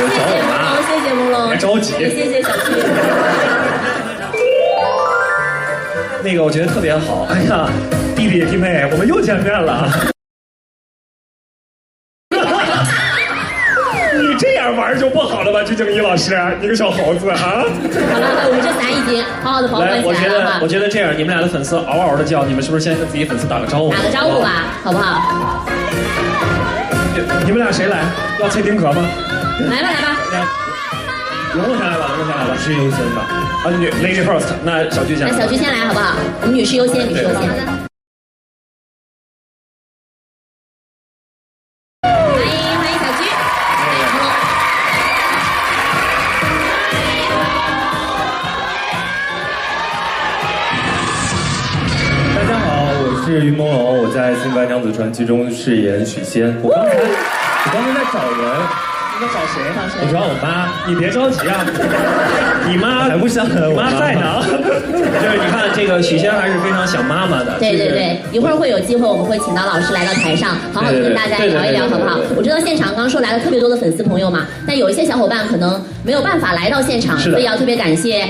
我找我妈。谢谢朦胧，别着急。谢谢小区。那个我觉得特别好。哎呀，弟弟弟妹，我们又见面了。你这样玩就不好了吧，鞠婧祎老师，你个小猴子啊！好了，我们这仨已经好好的保管起来了。我觉得这样，你们俩的粉丝嗷嗷的叫，你们是不是先跟自己粉丝打个招呼？打个招呼吧，好不好？你们俩谁来？要崔丁壳吗？来吧来吧。龙龙先来吧，龙龙先来吧，是优先吧？啊，女 Lady First， 那小鞠先来。那小鞠先来好不好？我们女士优先，女士优先。是于朦胧，我在《新白娘子传奇》中饰演许仙。我刚才在找人，你在找谁？我找我妈。你别着急啊，你妈还不像你妈在呢。就是你看这个许仙还是非常想妈妈的。对对对，一会儿会有机会，我们会请到老师来到台上，好好的跟大家聊一聊，好不好？我知道现场刚刚说来了特别多的粉丝朋友嘛，但有一些小伙伴可能没有办法来到现场，所以要特别感谢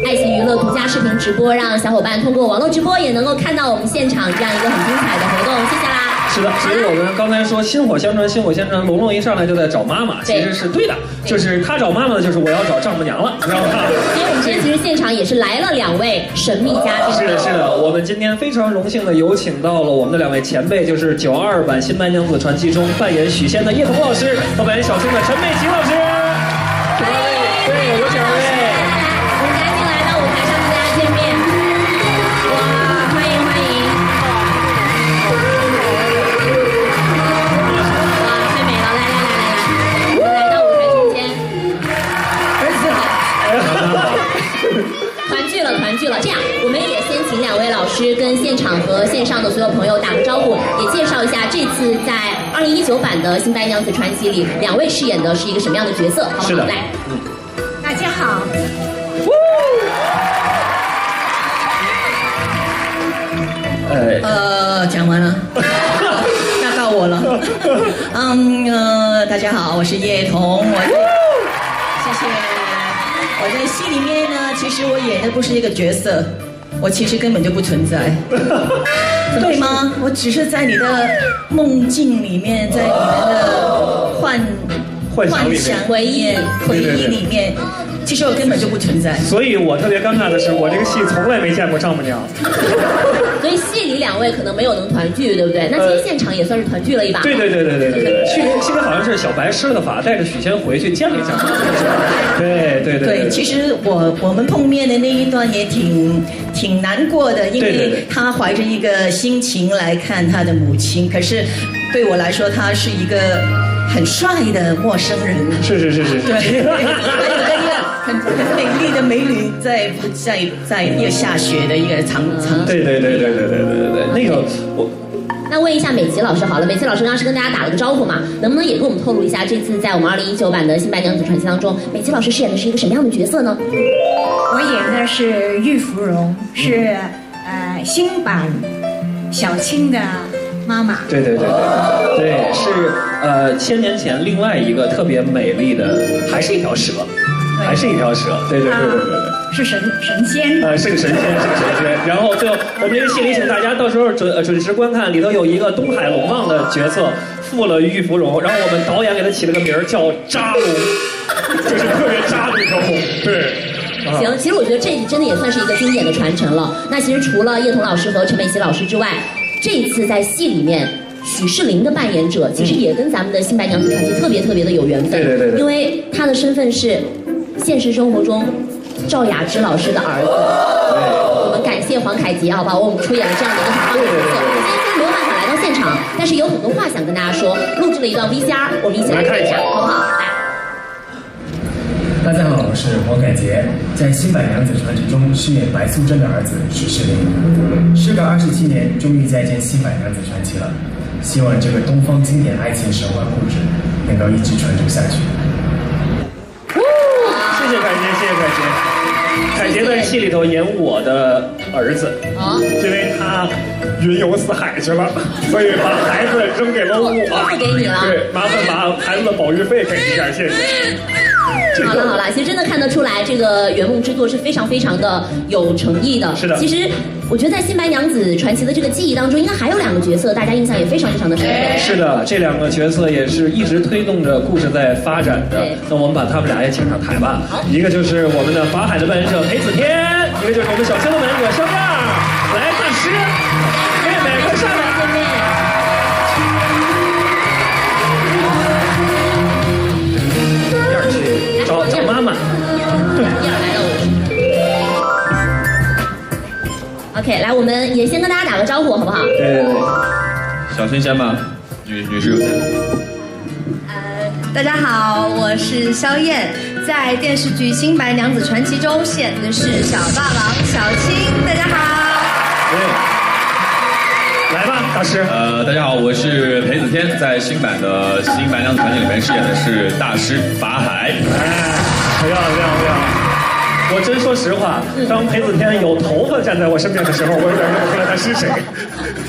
爱奇艺娱乐独家视频直播，让小伙伴通过网络直播也能够看到我们现场这样一个很精彩的活动，谢谢啦。是的，其实我们刚才说薪火相传，薪火相传，龙龙一上来就在找妈妈，其实是对的，就是他找妈妈的，就是我要找丈母娘了，你知道吗？所以我们今天其实现场也是来了2位神秘嘉宾。是的，是的，我们今天非常荣幸的有请到了我们的2位前辈，就是92版《新白娘子传奇》中扮演许仙的叶童老师和扮演小青的陈美琪老师。请2位，对，有请2位。团聚了，这样我们也先请2位老师跟现场和线上的所有朋友打个招呼，也介绍一下这次在2019版的《新白娘子传奇》里2位饰演的是一个什么样的角色，好不好？来，大家好。讲完了，那到我了。大家好，我是叶童，谢谢。我在戏里面呢，其实我演的不是一个角色，我其实根本就不存在，对吗？我只是在你的梦境里面，在你们的幻想回忆里面，其实我根本就不存在。所以我特别尴尬的是，我这个戏从来没见过丈母娘。所以戏里2位可能没有能团聚，对不对？那其实现场也算是团聚了一把。对。去年好像是小白施了个法，带着许仙回去见了一下。对。其实我们碰面的那一段也挺难过的，因为他怀着一个心情来看他的母亲，可是对我来说，他是一个很帅的陌生人。是。对，还有一个很美丽的美女在一个下雪的一个场。对，那个我。那问一下美琪老师好了，美琪老师刚刚是跟大家打了个招呼嘛，能不能也跟我们透露一下，这次在我们2019版的《新白娘子传奇》当中，美琪老师饰演的是一个什么样的角色呢？我演的是玉芙蓉，是新版小青的妈妈。对，是1000年前另外一个特别美丽的，还是一条蛇，对。是神仙，是个神仙。然后最后，我们这个戏里请大家到时候准时观看，里头有一个东海龙王的角色附了玉芙蓉，然后我们导演给他起了个名儿叫渣龙，就是特别渣的一条龙。对。行，其实我觉得这真的也算是一个经典的传承了。那其实除了叶童老师和陈美琪老师之外，这一次在戏里面，许世林的扮演者其实也跟咱们的《新白娘子传奇》特别的有缘分。对。因为他的身份是现实生活中赵雅芝老师的儿子，我们感谢黄凯杰，好不好？我们出演了这样的一个很棒的角色。今天虽然没有办法来到现场，但是有很多话想跟大家说，录制了一段 VCR， 我们一起来看一下，好不好？来。大家好，我是黄凯杰，在《新白娘子传奇》中饰演白素贞的儿子许世林。时隔27年，终于再见《新白娘子传奇》了。希望这个东方经典爱情神话故事能够一直传承下去。谢谢凯杰。凯杰在戏里头演我的儿子，因为他云游四海去了，所以把孩子扔给了我，托付给你了。对，麻烦把孩子的保育费给一下，谢谢。好了好了，其实真的看得出来，这个圆梦之作是非常非常的有诚意的。是的。其实我觉得在《新白娘子传奇》的这个记忆当中，应该还有2个角色，大家印象也非常非常的深刻。是的，这2个角色也是一直推动着故事在发展的。那我们把他们俩也请上台吧。一个就是我们的法海的扮演者裴子天，一个就是我们小青的扮演者肖亮。来，大师，妹妹快上来。找妈妈。OK， 来，我们也先跟大家打个招呼，好不好？对。小青先吧，女士优先。大家好，我是萧燕，在电视剧《新白娘子传奇》中饰演的是小霸王小青。大家好。对。来吧，大师。大家好，我是裴子天，在新版的《新白娘子传奇》里面饰演的是大师法海。不要。我真说实话，当裴子天有头发站在我身边的时候，我有点认不出来他是谁。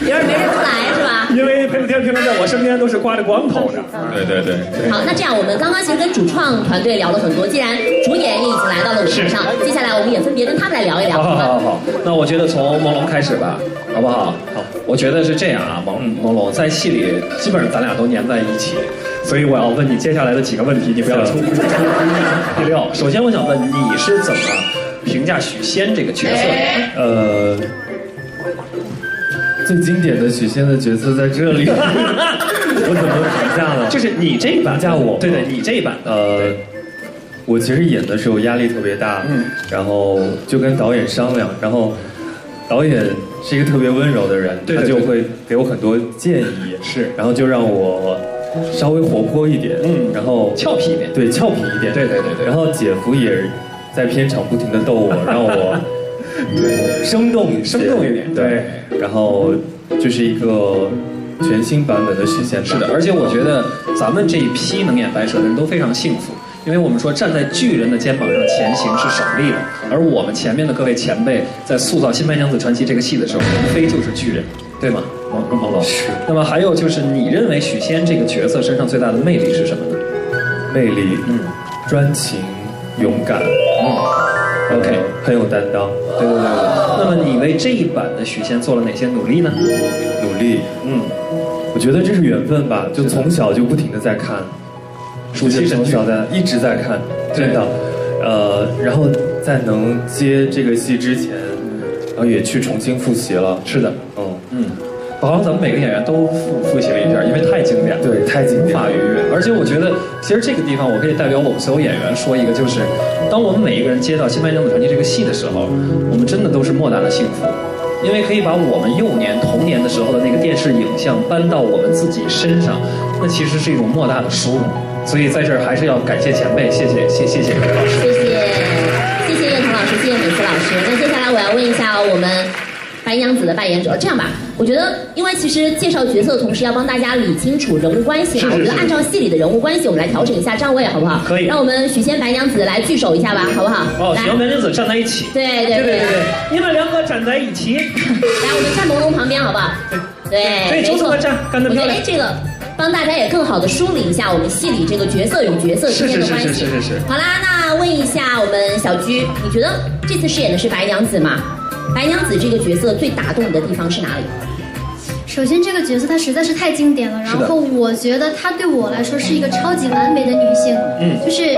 有点没认出来是吧？因为裴子天平常在我身边都是刮着光头的。对。好，那这样我们刚刚其实跟主创团队聊了很多，既然主演也已经来到了舞台上，接下来我们也分别跟他们来聊一聊。好。那我觉得从朦胧开始吧，好不好？好。我觉得是这样啊，朦胧在戏里基本上咱俩都粘在一起。所以我要问你接下来的几个问题，你不要出意料。首先，我想问你是怎么评价许仙这个角色的？最经典的许仙的角色在这里，我怎么评价呢？就是你这一版，评价我，对，你这一版。我其实演的时候压力特别大，然后就跟导演商量，然后导演是一个特别温柔的人，他就会给我很多建议，是，然后就让我稍微活泼一点，然后俏皮一点，对，俏皮一点，对。然后姐夫也在片场不停地逗我，让我生动一点，对。然后就是一个全新版本的许仙。是的，而且我觉得咱们这一批能演白蛇的人都非常幸福，因为我们说站在巨人的肩膀上前行是省力的，而我们前面的各位前辈在塑造《新白娘子传奇》这个戏的时候，无非就是巨人，对吗？王老师。那么还有就是，你认为许仙这个角色身上最大的魅力是什么呢？魅力，专情、勇敢，OK， 很有担当。对。那么你为这一版的许仙做了哪些努力呢？努力，我觉得这是缘分吧，就从小就不停地在看，从小一直在看，真的，然后在能接这个戏之前，然后也去重新复习了。是的，好像咱们每个演员都复习了一下，因为太经典了，对，太经典，无法逾越。而且我觉得，其实这个地方我可以代表我们所有演员说一个，就是当我们每一个人接到《新白娘子传奇》这个戏的时候，我们真的都是莫大的幸福，因为可以把我们幼年童年的时候的那个电视影像搬到我们自己身上，那其实是一种莫大的殊荣。所以在这儿还是要感谢前辈，谢谢各位老师，谢谢叶童老师，谢谢美思老师。那接下来我要问一下我们白娘子的扮演者，这样吧，我觉得，因为其实介绍角色的同时要帮大家理清楚人物关系嘛，我觉得按照戏里的人物关系，我们来调整一下站位，好不好？可以。让我们许仙白娘子来聚首一下吧，好不好？许仙白娘子站在一起。对，你们2个站在一起。来，我们站朦胧旁边，好不好？对，就这么站，干得漂亮。我觉得这个帮大家也更好的梳理一下我们戏里这个角色与角色之间的关系。是。好啦，那问一下我们小居，你觉得这次饰演的是白娘子吗？白娘子这个角色最打动你的地方是哪里？首先，这个角色她实在是太经典了，然后我觉得她对我来说是一个超级完美的女性，而且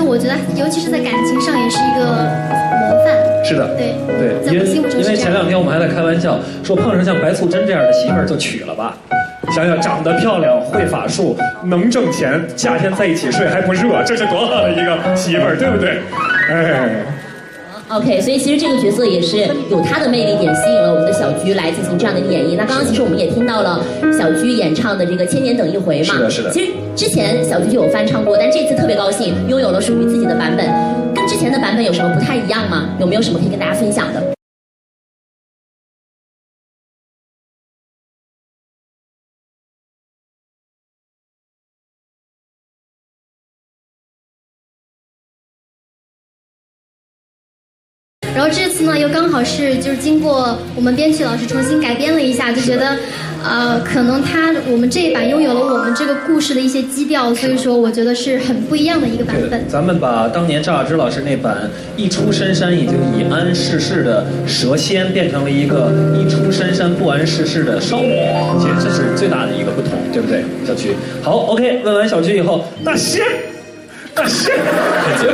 我觉得，尤其是在感情上也是一个模范。是的，对，在我心目中是这样。因为前2天我们还在开玩笑，说碰上像白素贞这样的媳妇儿就娶了吧。想想长得漂亮，会法术，能挣钱，夏天在一起睡还不热，这是多好的一个媳妇儿，对不对？OK， 所以其实这个角色也是有他的魅力点，吸引了我们的小居来进行这样的演绎。那刚刚其实我们也听到了小居演唱的这个《千年等一回》嘛，是的。其实之前小居就有翻唱过，但这次特别高兴拥有了属于自己的版本，跟之前的版本有什么不太一样吗？有没有什么可以跟大家分享的？然后这次呢又刚好是就是经过我们编曲老师重新改编了一下，就觉得可能我们这一版拥有了我们这个故事的一些基调，所以说我觉得是很不一样的一个版本。咱们把当年赵雅芝老师那版一出深山已经已谙世事的蛇仙变成了一个一出深山不谙世事的少女，其实这是最大的一个不同，对不对？小曲，好 ，OK， 问完小曲以后，大师。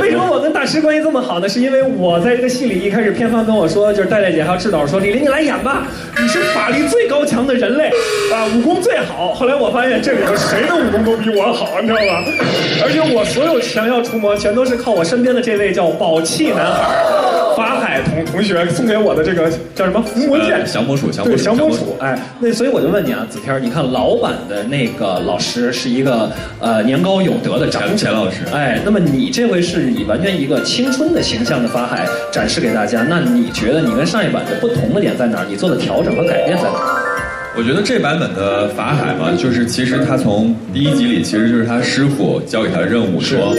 为什么我跟大师关系这么好呢？是因为我在这个戏里一开始片方跟我说，就是戴戴姐还有赤导说，李林你来演吧，你是法力最高强的人类，武功最好。后来我发现这里头谁的武功都比我好，你知道吧？而且我所有想要除魔，全都是靠我身边的这位叫宝气男孩法海同学送给我的这个叫什么伏魔剑，降魔杵，降魔杵。哎，那所以我就问你啊，子天，你看老版的那个老师是一个年高有德的长者老师，哎，那么你这回是以完全一个青春的形象的法海展示给大家，那你觉得你跟上一版的不同的点在哪儿？你做的调整和改变在哪儿？我觉得这版本的法海嘛，就是其实他从第一集里，其实就是他师傅交给他的任务，说，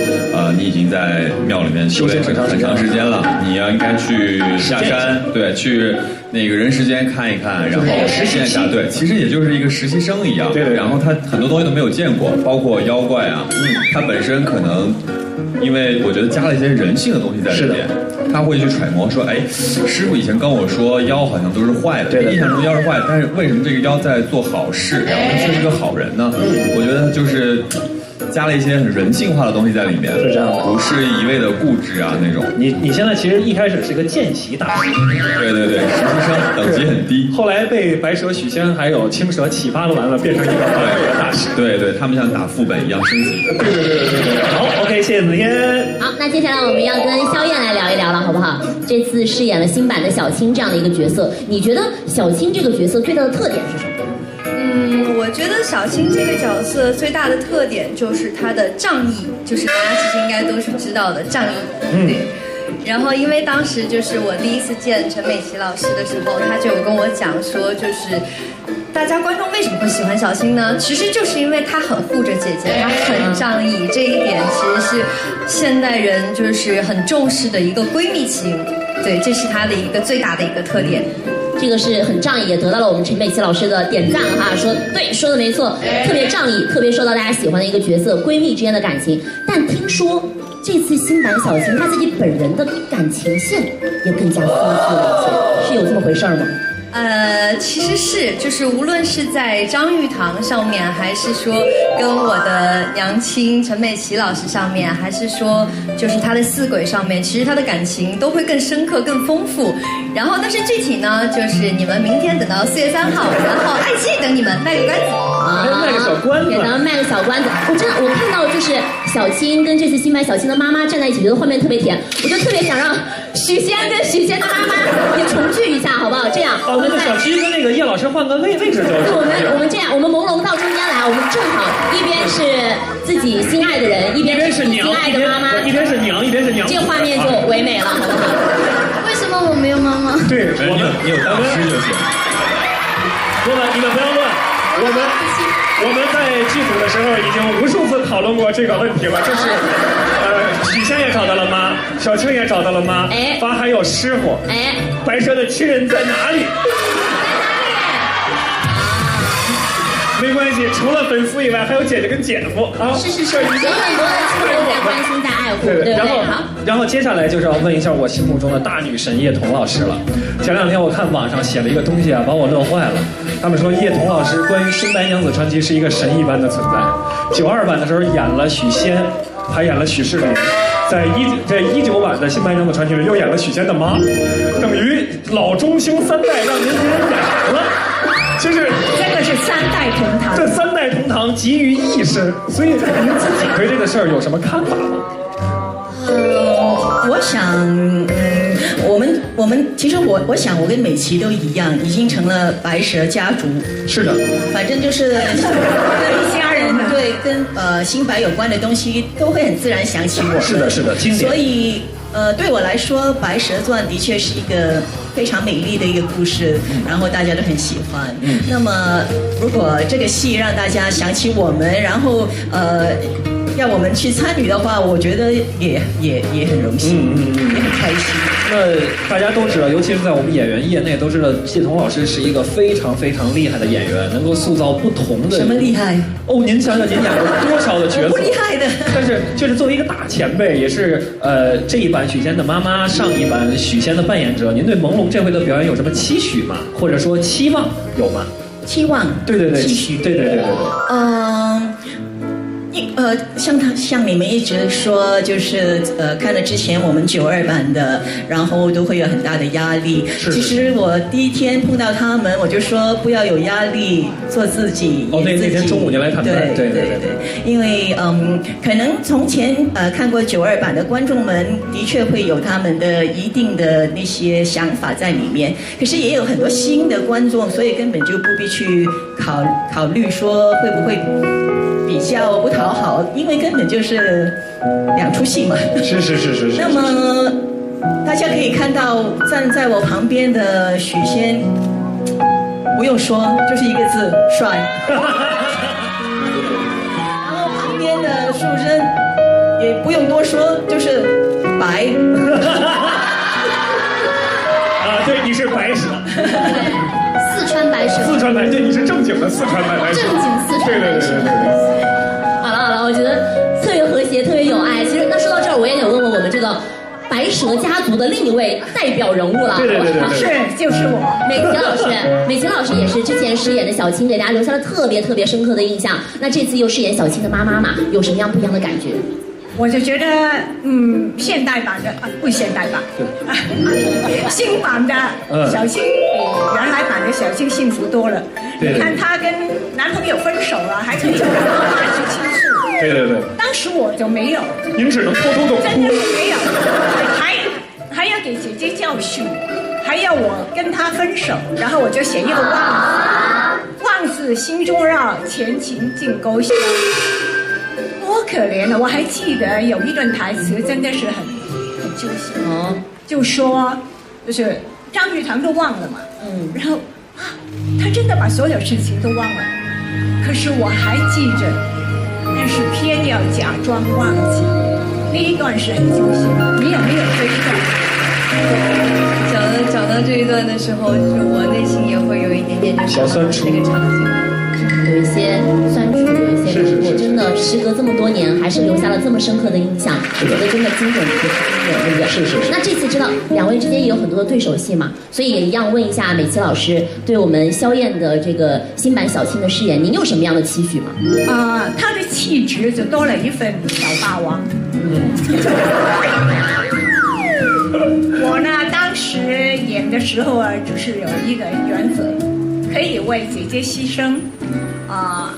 你已经在庙里面修炼很长时间了，你要应该去下山，对，去那个人世间看一看，然后实现一下，对，其实也就是一个实习生一样，对，然后他很多东西都没有见过，包括妖怪啊，他本身可能。因为我觉得加了一些人性的东西在里面，他会去揣摩说，哎，师傅以前跟我说妖好像都是坏的，印象中妖是坏的，但是为什么这个妖在做好事，然后他却是个好人呢？我觉得就是加了一些很人性化的东西在里面，是这样的，不是一味的固执啊那种。你现在其实一开始是个见习大师，对，实习生等级很低，后来被白蛇许仙还有青蛇启发了完了，变成一个完美的大师。对，他们像打副本一样升级。对。好 ，OK， 谢谢子天。好，那接下来我们要跟肖燕来聊一聊了，好不好？这次饰演了新版的小青这样的一个角色，你觉得小青这个角色最大的特点是什么？我觉得小青这个角色最大的特点就是她的仗义，就是大家其实应该都是知道的仗义，对。然后因为当时就是我第一次见陈美琪老师的时候，他就有跟我讲说，就是大家观众为什么会喜欢小青呢？其实就是因为她很护着姐姐，她很仗义，这一点其实是现代人就是很重视的一个闺蜜情，对，这是她的一个最大的一个特点。这个是很仗义，也得到了我们陈美琪老师的点赞哈，说对，说的没错，特别仗义，特别受到大家喜欢的一个角色，闺蜜之间的感情。但听说这次新版小青她自己本人的感情线也更加丰富了一些，是有这么回事吗？其实是，就是无论是在张玉堂上面，还是说跟我的娘亲陈美琪老师上面，还是说就是她的四鬼上面，其实她的感情都会更深刻、更丰富。然后，但是具体呢，就是你们明天等到4月3号，然后爱奇艺等你们卖个关子卖个小关子，给咱们卖个小关子。我看到就是小青跟这次新版小青的妈妈站在一起，觉得画面特别甜，我就特别想让许仙跟许仙的妈妈也重聚一下，好不好？这样。我们小七跟那个叶老师换个位置就行。我们这样，我们朦胧到中间来，我们正好一边是自己心爱的人，一边是心爱的妈妈，一边是娘，这个画面就唯美了，好不好？为什么我没有妈妈？对，你有大师就行。你们不要乱，我们在剧组的时候已经无数次讨论过这个问题了，就是许仙也找到了妈，小青也找到了妈，法海有师傅，白蛇的亲人在哪里？没关系，除了粉丝以外，还有姐姐跟姐夫啊。是，有很多的亲人在关心、在爱护，对不对？然后接下来就是要问一下我心目中的大女神叶童老师了。前2天我看网上写了一个东西啊，把我乐坏了。他们说叶童老师关于《新白娘子传奇》是一个神一般的存在。92版的时候演了许仙，还演了许仕林。在19版的《新白娘子传奇》里又演了许仙的妈，等于老中青3代让您给演了。就是这个是3代同堂，这3代同堂集于一身，所以您自己对这个事儿有什么看法吗？我想，我们其实我想我跟美琪都一样，已经成了白蛇家族。是的，反正就是一家人对，跟新白有关的东西都会很自然想起我。是的，经典。所以对我来说，《白蛇传》的确是一个非常美丽的一个故事，然后大家都很喜欢。那么，如果这个戏让大家想起我们，然后要我们去参与的话，我觉得也很荣幸，也很开心。那大家都知道，尤其是在我们演员业内都知道，谢彤老师是一个非常非常厉害的演员，能够塑造不同的。什么厉害？哦，您想想您演过多少的角色？不厉害的。但是就是作为一个大前辈，也是这一版许仙的妈妈，上一版许仙的扮演者，您对朦胧这回的表演有什么期许吗？或者说期望有吗？期望。对对对。期许。对。像你们一直说，就是看了之前我们92版的，然后都会有很大的压力。其实我第一天碰到他们，我就说不要有压力，做自己。哦，对，那天中午您来看班。对。因为可能从前看过92版的观众们，的确会有他们的一定的那些想法在里面。可是也有很多新的观众，所以根本就不必去考虑说会不会比较不讨好，因为根本就是两出戏嘛。是。那么大家可以看到站在我旁边的许仙，不用说，就是一个字，帅。然后旁边的淑珍也不用多说，就是白。对，你是白蛇。四川白蛇。四川白，对，你是正经的四川白蛇。正经四川白蛇。对。好了，我觉得特别和谐，特别有爱。其实那说到这儿，我也想问问我们这个白蛇家族的另一位代表人物了。对。是，就是我。美琪老师，美琪老师也是之前饰演的小青，给大家留下了特别深刻的印象。那这次又饰演小青的妈妈嘛，有什么样不一样的感觉？我就觉得，现代版的不现代版，新版的小青比原来版的小青幸福多了。你看她跟男朋友分手了，还可以叫妈妈去倾诉。对。当时我就没有，您只能偷偷的哭。真的是没有，还要给姐姐教训，还要我跟她分手，然后我就写一个望字心中绕，前情尽勾销。多可怜了！我还记得有一段台词，真的是很揪心哦，就说就是张玉堂都忘了嘛，然后他真的把所有事情都忘了，可是我还记着，但是偏要假装忘记，那一段是很揪心。没有这一段。讲到这一段的时候，就是我内心也会有一点点小酸楚这个场景。有一些酸楚，有一些难过，真的时隔这么多年，还是留下了这么深刻的印象。我觉得真的经典不是经典，对不对？是。那这次知道两位之间也有很多的对手戏嘛，所以也一样问一下美琪老师，对我们萧燕的这个新版小青的饰演，您有什么样的期许吗？她的气质就多了一份小霸王。我呢，当时演的时候就是有一个原则，可以为姐姐牺牲，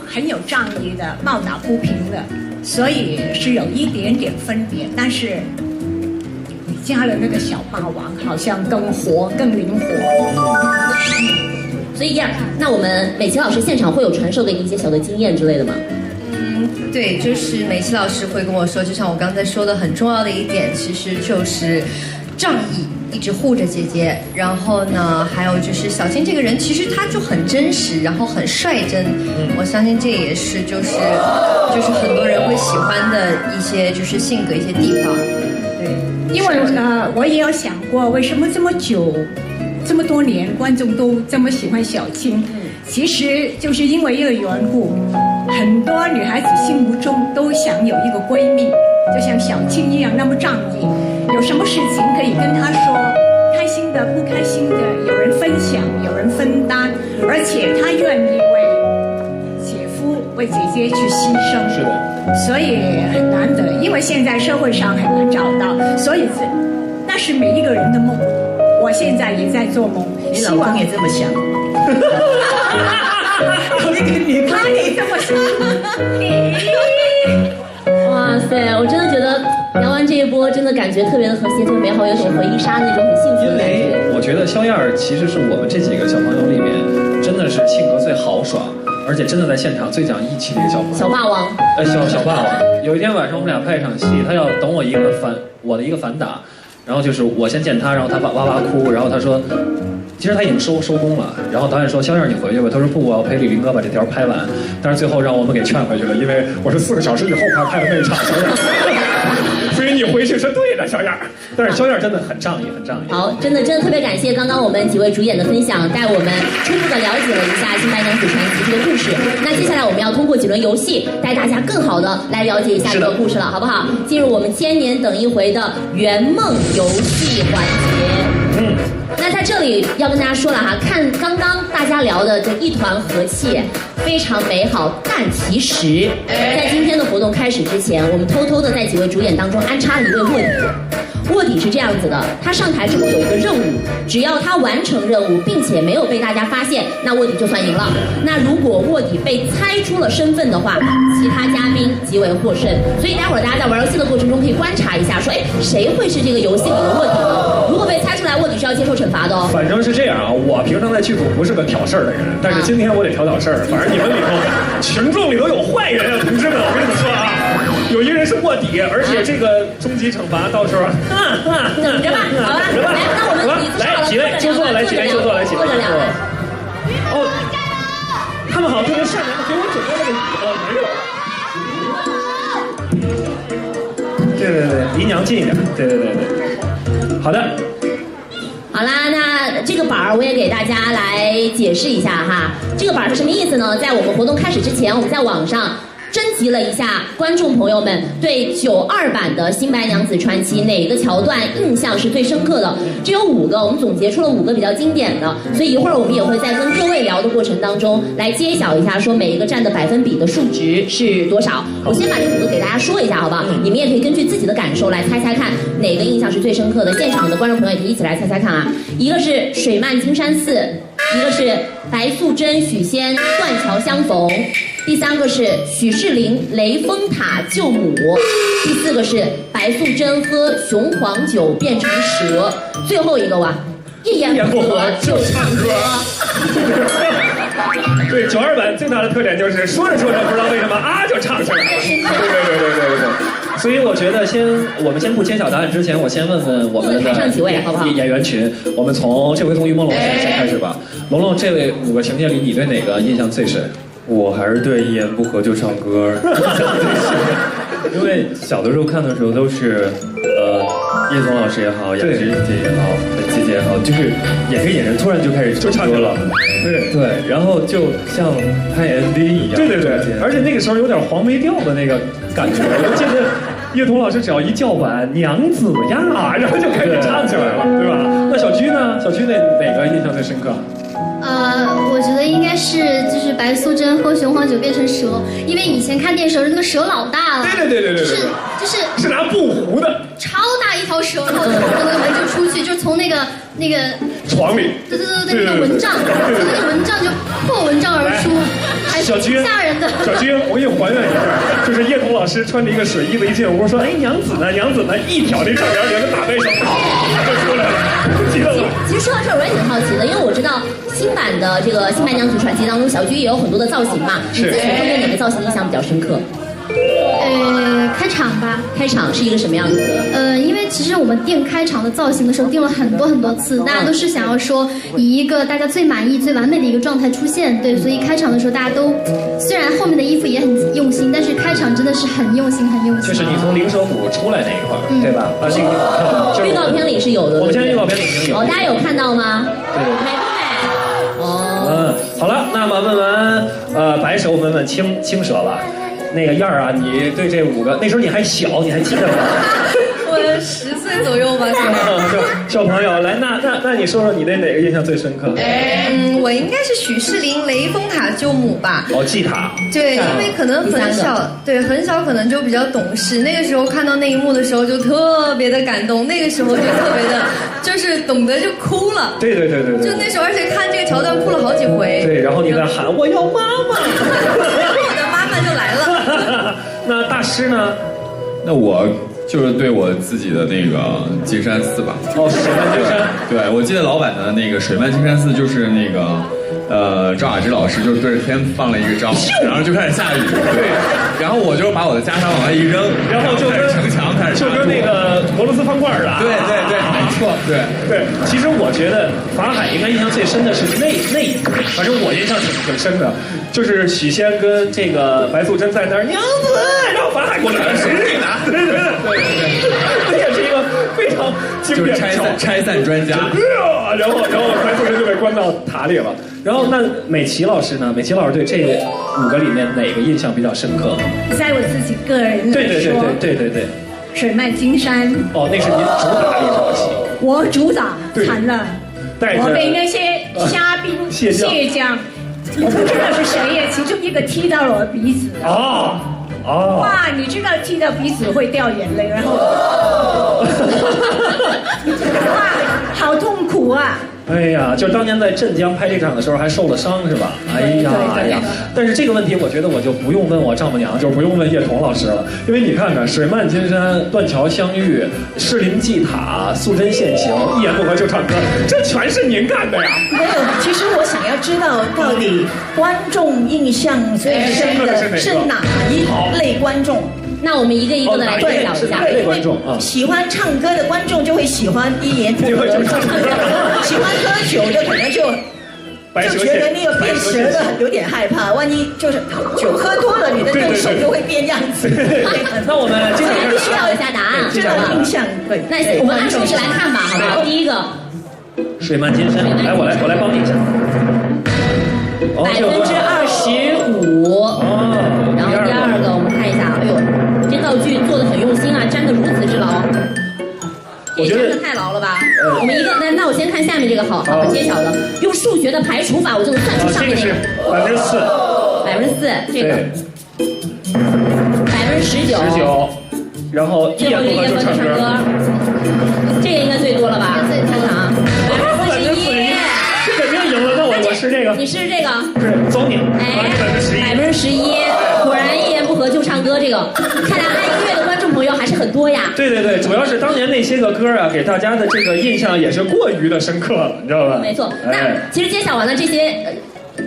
很有仗义的，抱打不平的，所以是有一点点分别。但是你加了那个小霸王，好像更活、更灵活。所以那我们美琪老师现场会有传授给你一些小的经验之类的吗？对，就是美琪老师会跟我说，就像我刚才说的，很重要的一点，其实就是仗义。一直护着姐姐，然后呢，还有就是小青这个人，其实他就很真实，然后很率真。我相信这也是就是很多人会喜欢的一些就是性格一些地方。对，因为我也有想过，为什么这么久，这么多年观众都这么喜欢小青？其实就是因为一个缘故，很多女孩子心目中都想有一个闺蜜，就像小青一样那么仗义。有什么事情可以跟她说，开心的、不开心的，有人分享，有人分担，而且她愿意为姐夫、为姐姐去牺牲。是的，所以很难得，因为现在社会上很难找到，所以那是每一个人的梦。我现在也在做梦，你老公也这么想。你看你这么说，哇塞，我真的觉得聊完这一波，真的感觉特别的和谐，特别美好，有种回忆杀那种很幸福的感觉。因为我觉得萧燕儿其实是我们这几个小朋友里面，真的是性格最豪爽，而且真的在现场最讲义气的一个小朋友。小霸王。小霸王。有一天晚上我们俩拍一场戏，他要等我的一个反打，然后就是我先见他，然后他哇哇哭，然后他说。其实他已经收工了，然后导演说：“肖燕，你回去吧。”他说：“不，我要陪李林哥把这条拍完。”但是最后让我们给劝回去了，因为我是4个小时以后才拍的那一场，所以你回去是对的，肖燕。但是肖燕真的很仗义，很仗义。好，真的特别感谢刚刚我们几位主演的分享，带我们初步的了解了一下《新白娘子传奇》这个故事。那接下来我们要通过几轮游戏，带大家更好的来了解一下这个故事了，好不好？进入我们千年等一回的圆梦游戏环节。那在这里要跟大家说了哈，看刚刚大家聊的就一团和气，非常美好。但其实，在今天的活动开始之前，我们偷偷的在几位主演当中安插了一位卧底。卧底是这样子的，他上台之后有一个任务，只要他完成任务，并且没有被大家发现，那卧底就算赢了。那如果卧底被猜出了身份的话，其他嘉宾即为获胜。所以待会儿大家在玩游戏的过程中可以观察一下，说，谁会是这个游戏里的卧底呢？如果被猜出来，卧底是要接受惩罚的哦。反正是这样啊，我平常在剧组不是个挑事儿的人，但是今天我得挑事儿。反正你们里头，群众里头有坏人啊，同志们，我跟你们说啊，有一个人是卧底，而且这个终极惩罚到时候。等着吧，好吧，来，那我们来几位就坐，来起来就坐，来起来。坐着两位。哦，他们好像特别善良的给我准备了个椅子，没有。对，离娘近一点。对。好的。好啦，那这个板儿我也给大家来解释一下哈。这个板儿是什么意思呢？在我们活动开始之前，我们在网上征集了一下观众朋友们对92版的《新白娘子传奇》哪个桥段印象是最深刻的，只有5个，我们总结出了5个比较经典的，所以一会儿我们也会在跟各位聊的过程当中来揭晓一下，说每一个占的百分比的数值是多少。我先把这5个给大家说一下，好不好？你们也可以根据自己的感受来猜猜看哪个印象是最深刻的。现场的观众朋友也可以一起来猜猜看啊。一个是水漫金山寺，一个是白素贞许仙断桥相逢，第3个是许仕林雷峰塔救母，第4个是白素贞喝雄黄酒变成蛇，最后一个哇，一言不合就唱歌。对，92版最大的特点就是说着说着不知道为什么啊就唱起来了。对。所以我觉得我们先不揭晓答案之前，我先问问我们的台上几位好不好？演员群，我们这回从于朦胧先开始吧。龙龙，这位5个情节里，你对哪个印象最深？我还是对一言不合就唱歌，因为小的时候看的时候都是，叶童老师也好，杨芝姐也好，姐姐也好，就是演着演着突然就开始唱歌了，对，然后就像拍 MV 一样，对，而且那个时候有点黄梅调的那个感觉，我记得叶童老师只要一叫板娘子呀，然后就开始唱起来了，对吧？那小居呢？小居哪个印象最深刻？我觉得应该是就是白素贞喝雄黄酒变成蛇，因为以前看电视那个蛇老大了，对，是拿布糊的，超大一条蛇，然后从那个门就出去，就从那个床里，对，那个蚊帐，从那个蚊帐就破蚊帐而出，还是挺吓人的。小军，我给你还原一下，就是叶童老师穿着一个水衣子一进屋说，哎，娘子呢？一挑那正帘，连个大背手就出来了，记得了。其实说到这儿，我也挺好奇的，因为我知道新版的这个《新白娘子传奇》当中，小居也有很多的造型嘛。你自己会对哪个造型印象比较深刻？开场吧。开场是一个什么样子的？因为其实我们定开场的造型的时候定了很多次，大家都是想要说以一个大家最满意、最完美的一个状态出现，对，所以开场的时候大家都虽然后面的衣服也很用心，但是开场真的是很用心。就是你从灵蛇谷出来那一块，对吧？预告片里是有的。我们现在预告片里已经有。大家有看到吗？对。美不美？好了，那么问完白蛇，问问青蛇吧。那个燕儿啊，你对这5个，那时候你还小，你还记得吗？我10岁左右吧，小朋友，来，那你说说你对哪个印象最深刻？我应该是许仕林雷峰塔救母吧。祭塔。对，因为可能很小，可能就比较懂事。那个时候看到那一幕的时候，就特别的感动。那个时候就特别的，就是懂得就哭了。对。就那时候，而且看这个桥段哭了好几回。对，然后你在喊我要妈妈，我的妈妈就来了。那大师呢？那我就是对我自己的那个金山寺吧。哦，水漫金山。对，我记得老板的那个水漫金山寺就是那个。赵雅芝老师就对着天放了一个招，然后就开始下雨，对，然后我就把我的袈裟往外一扔，然后就跟城墙开始就跟那个俄罗斯方块似的，对，没错，对。其实我觉得法海应该印象最深的是那一幕，反正我印象挺深的，就是许仙跟这个白素贞在那儿娘子，然后法海过来了，谁是你拿？对，这也是一个非常经典的拆散专家，然后白素贞就被关到塔里了。然后那美琪老师呢？美琪老师对这5个里面哪个印象比较深刻？在我自己个人来说，对，水漫金山。哦，那是您主打的一场戏。我主打惨了，我被那些虾兵蟹将，我不知道是谁耶，其中一个踢到了我鼻子。哦。哇，你知道踢到鼻子会掉眼泪，然后哇，好痛苦啊！哎呀，就当年在镇江拍这场的时候还受了伤是吧？哎呀，但是这个问题我觉得我就不用问我丈母娘，就是不用问叶童老师了，因为你看看水漫金山、断桥相遇、士林祭塔、素贞献情、一言不合就唱歌，这全是您干的呀？没有，其实我想要知道到底观众印象最深的是哪一类观众。那我们一个一个的来揭晓一下。哪类观众啊？喜欢唱歌的观众就会喜欢一言不合就唱歌，喜欢喝酒的可能就觉得那个变舌的有点害怕，万一就是酒喝多了，你的对手就会变样子。那我们今天必须要有下答案，知道印象对。那我们按顺序来看吧，好吧？第一个，水漫金山，来我来帮你一下。25%。然后第二个我们看一下，哎呦，这道具做的很用心啊，粘得如此之牢。我觉得真的太牢了吧？我们一个，那我先看下面这个好揭晓的，用数学的排除法，我就能算出上面那个。4%，这个19%，然后一言不合就唱歌，这个应该最多了吧？看看啊，41%，这肯定赢了。那我是这个，你是这个，是走你，哎，11%，果然一言不合就唱歌，这个看来爱音乐的观众朋友还是很多呀。对，主要是当年那些个歌啊，给大家的这个印象也是过于的深刻了，你知道吧？没错。那其实揭晓完了这些，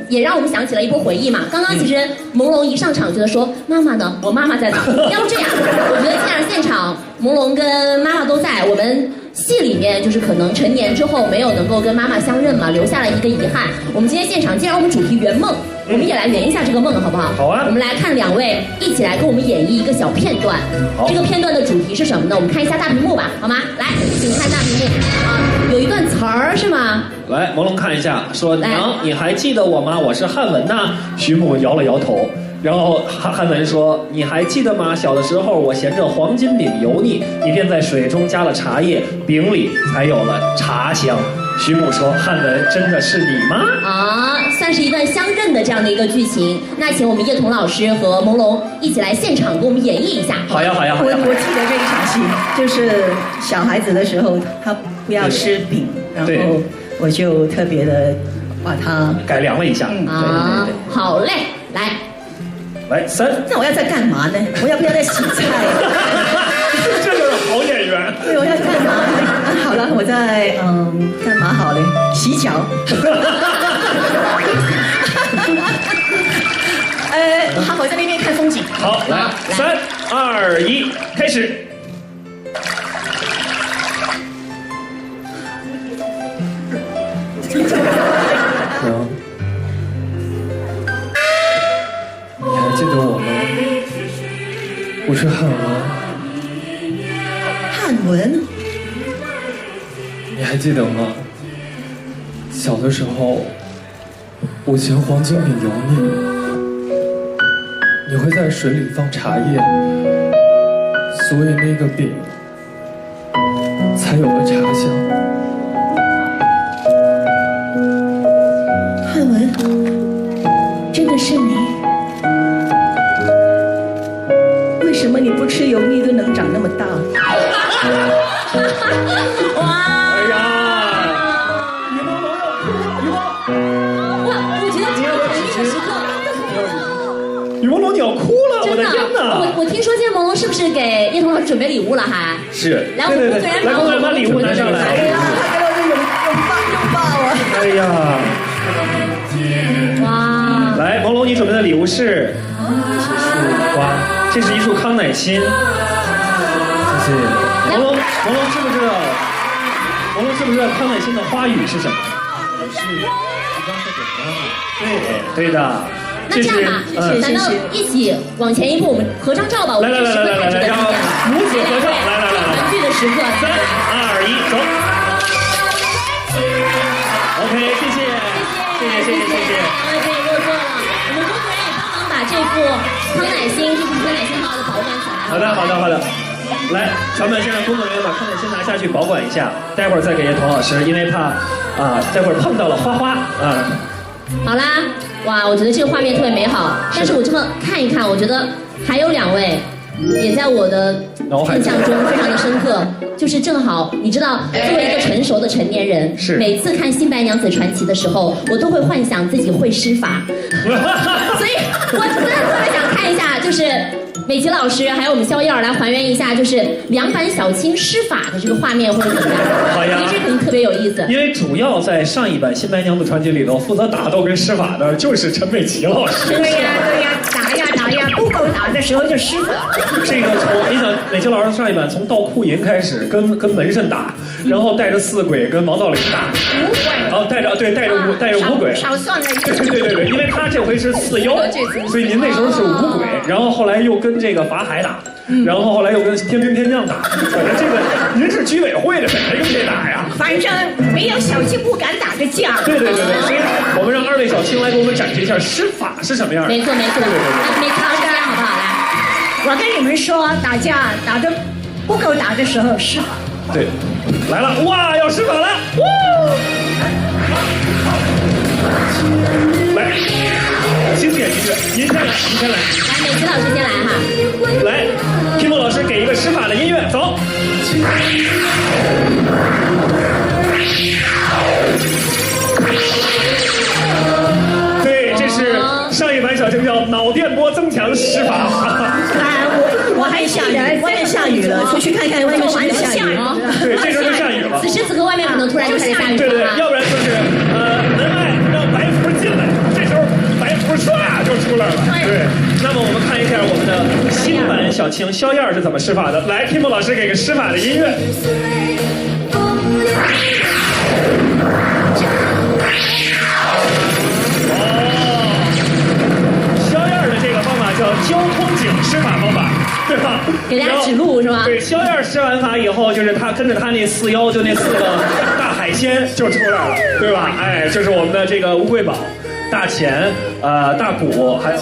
也让我们想起了一波回忆嘛。刚刚其实朦胧一上场觉得说妈妈呢？我妈妈在哪？要不这样，我觉得既然现场朦胧跟妈妈都在，我们戏里面就是可能成年之后没有能够跟妈妈相认嘛，留下了一个遗憾。我们今天现场既然我们主题圆梦，我们也来圆一下这个梦，好不好？好啊。我们来看2位一起来跟我们演绎一个小片段。这个片段的主题是什么呢？我们看一下大屏幕吧，好吗？来，请看大屏幕啊，有一段词儿是吗？来，朦胧看一下，说娘，你还记得我吗？我是汉文呐。徐母摇了摇头。然后汉文说：“你还记得吗？小的时候，我衔着黄金饼油腻，你便在水中加了茶叶，饼里才有了茶香。”徐母说：“汉文，真的是你吗？”啊，算是一段相认的这样的一个剧情。那请我们叶童老师和朦胧一起来现场给我们演绎一下。好呀。我记得这一场戏，就是小孩子的时候，他不要吃饼，然后我就特别的把它改良了一下。啊，好嘞，来。来3，那我要在干嘛呢？我要不要在洗菜？这就是好演员。对，我要干嘛？好了，我在干嘛好嘞？洗脚。好，我在那边看风景。好，来3、2、1，开始。你还记得我吗？我是汉文。汉文？你还记得吗？小的时候，我嫌黄金饼油腻，你会在水里放茶叶，所以那个饼才有了茶香。汉文，真的是你？为什么你不吃油腻都能长那么大？哇！哎呀！哇！我觉得这个很厉害时刻。雨朦胧你要哭了，我的天哪！我听说今天朦胧是不是给叶童老师准备礼物了还？是。来，我们工作人员来，工作人员把礼物拿上来。哎呀，他给我拥抱啊！哎呀。哇！来，朦胧，你准备的礼物是哇，这是一束康乃馨。谢谢。朦胧知不知道？朦胧知不知道康乃馨的花语是什么？对的。那这样吧，咱们一起往前一步，我们合张照吧。来，然后母子合照，来，团聚的时刻。3、2、1，走。OK， 谢谢。两位可以落座了。我们工作人员也帮忙把这副康乃馨好好的保管起来。好的。来，咱们先让工作人员把康乃馨拿下去保管一下，待会儿再给叶童老师，因为怕待会儿碰到了花啊。好啦，哇，我觉得这个画面特别美好。但是我这么看一看，我觉得还有2位，也在我的印象中非常的深刻。就是正好，你知道，作为一个成熟的成年人，每次看《新白娘子传奇》的时候，我都会幻想自己会施法，所以我真的特别想看一下，就是美琪老师还有我们肖燕儿来还原一下，就是两版小青施法的这个画面会怎么样？好呀，这肯定特别有意思。因为主要在上一版《新白娘子传奇》里头，负责打斗跟施法的就是陈美琪老师。对呀，打呀，不够打的时候就施法。这个你想，美琪老师上一版从盗库银开始跟门神打，然后带着四鬼跟王道领打，然后带着五鬼，少算了一个。对，因为他这回是4妖，所以您那时候是5鬼，然后后来又跟这个法海打，然后后来又跟天兵天将打，反正这个您是居委会的，谁跟谁打呀？反正没有小青不敢打的架。对，所以我们让2位小青来给我们展示一下施法是什么样的。没错，没错，没看到这样好不好？来，我跟你们说，打架打得不够打的时候施法。对，来了，哇，要施法了，来，经典音乐，您先来。来，美琪老师先来哈。来，听梦老师给一个施法的音乐，走。对，这是上一版小青叫脑电波增强施法。我还下雨，外面下雨了，出去看看外面是不是下雨。对，这时候就下雨了。此时此刻外面可能突然就开始下雨了。对，要不然就是门外让白符进来，这时候白符唰就出来了。对，那么我们看一下我们的新版小青肖燕是怎么施法的。来，听梦老师给个施法的音乐。肖燕的这个方法叫交通警施法方法。对吧？给大家指路是吧？对，肖燕施完法以后，就是他跟着他那4妖，就那4个大海鲜就出来了，对吧？哎，就是我们的这个乌龟宝、大钱、大鼓，还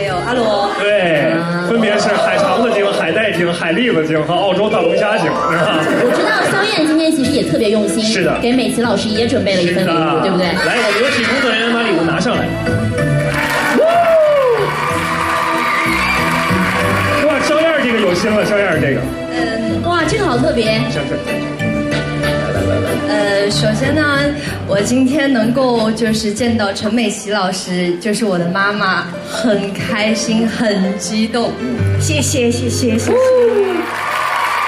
有阿罗。对，分别是海肠子精、海带精、海蛎子精和澳洲大龙虾精，是吧？我知道肖燕今天其实也特别用心，是的，给美琪老师也准备了一份礼物，对不对？来，我们有请工作人员把礼物拿上来。这个有心了，肖燕这个。哇，这个好特别。首先呢，我今天能够就是见到陈美琪老师，就是我的妈妈，很开心，很激动。谢谢。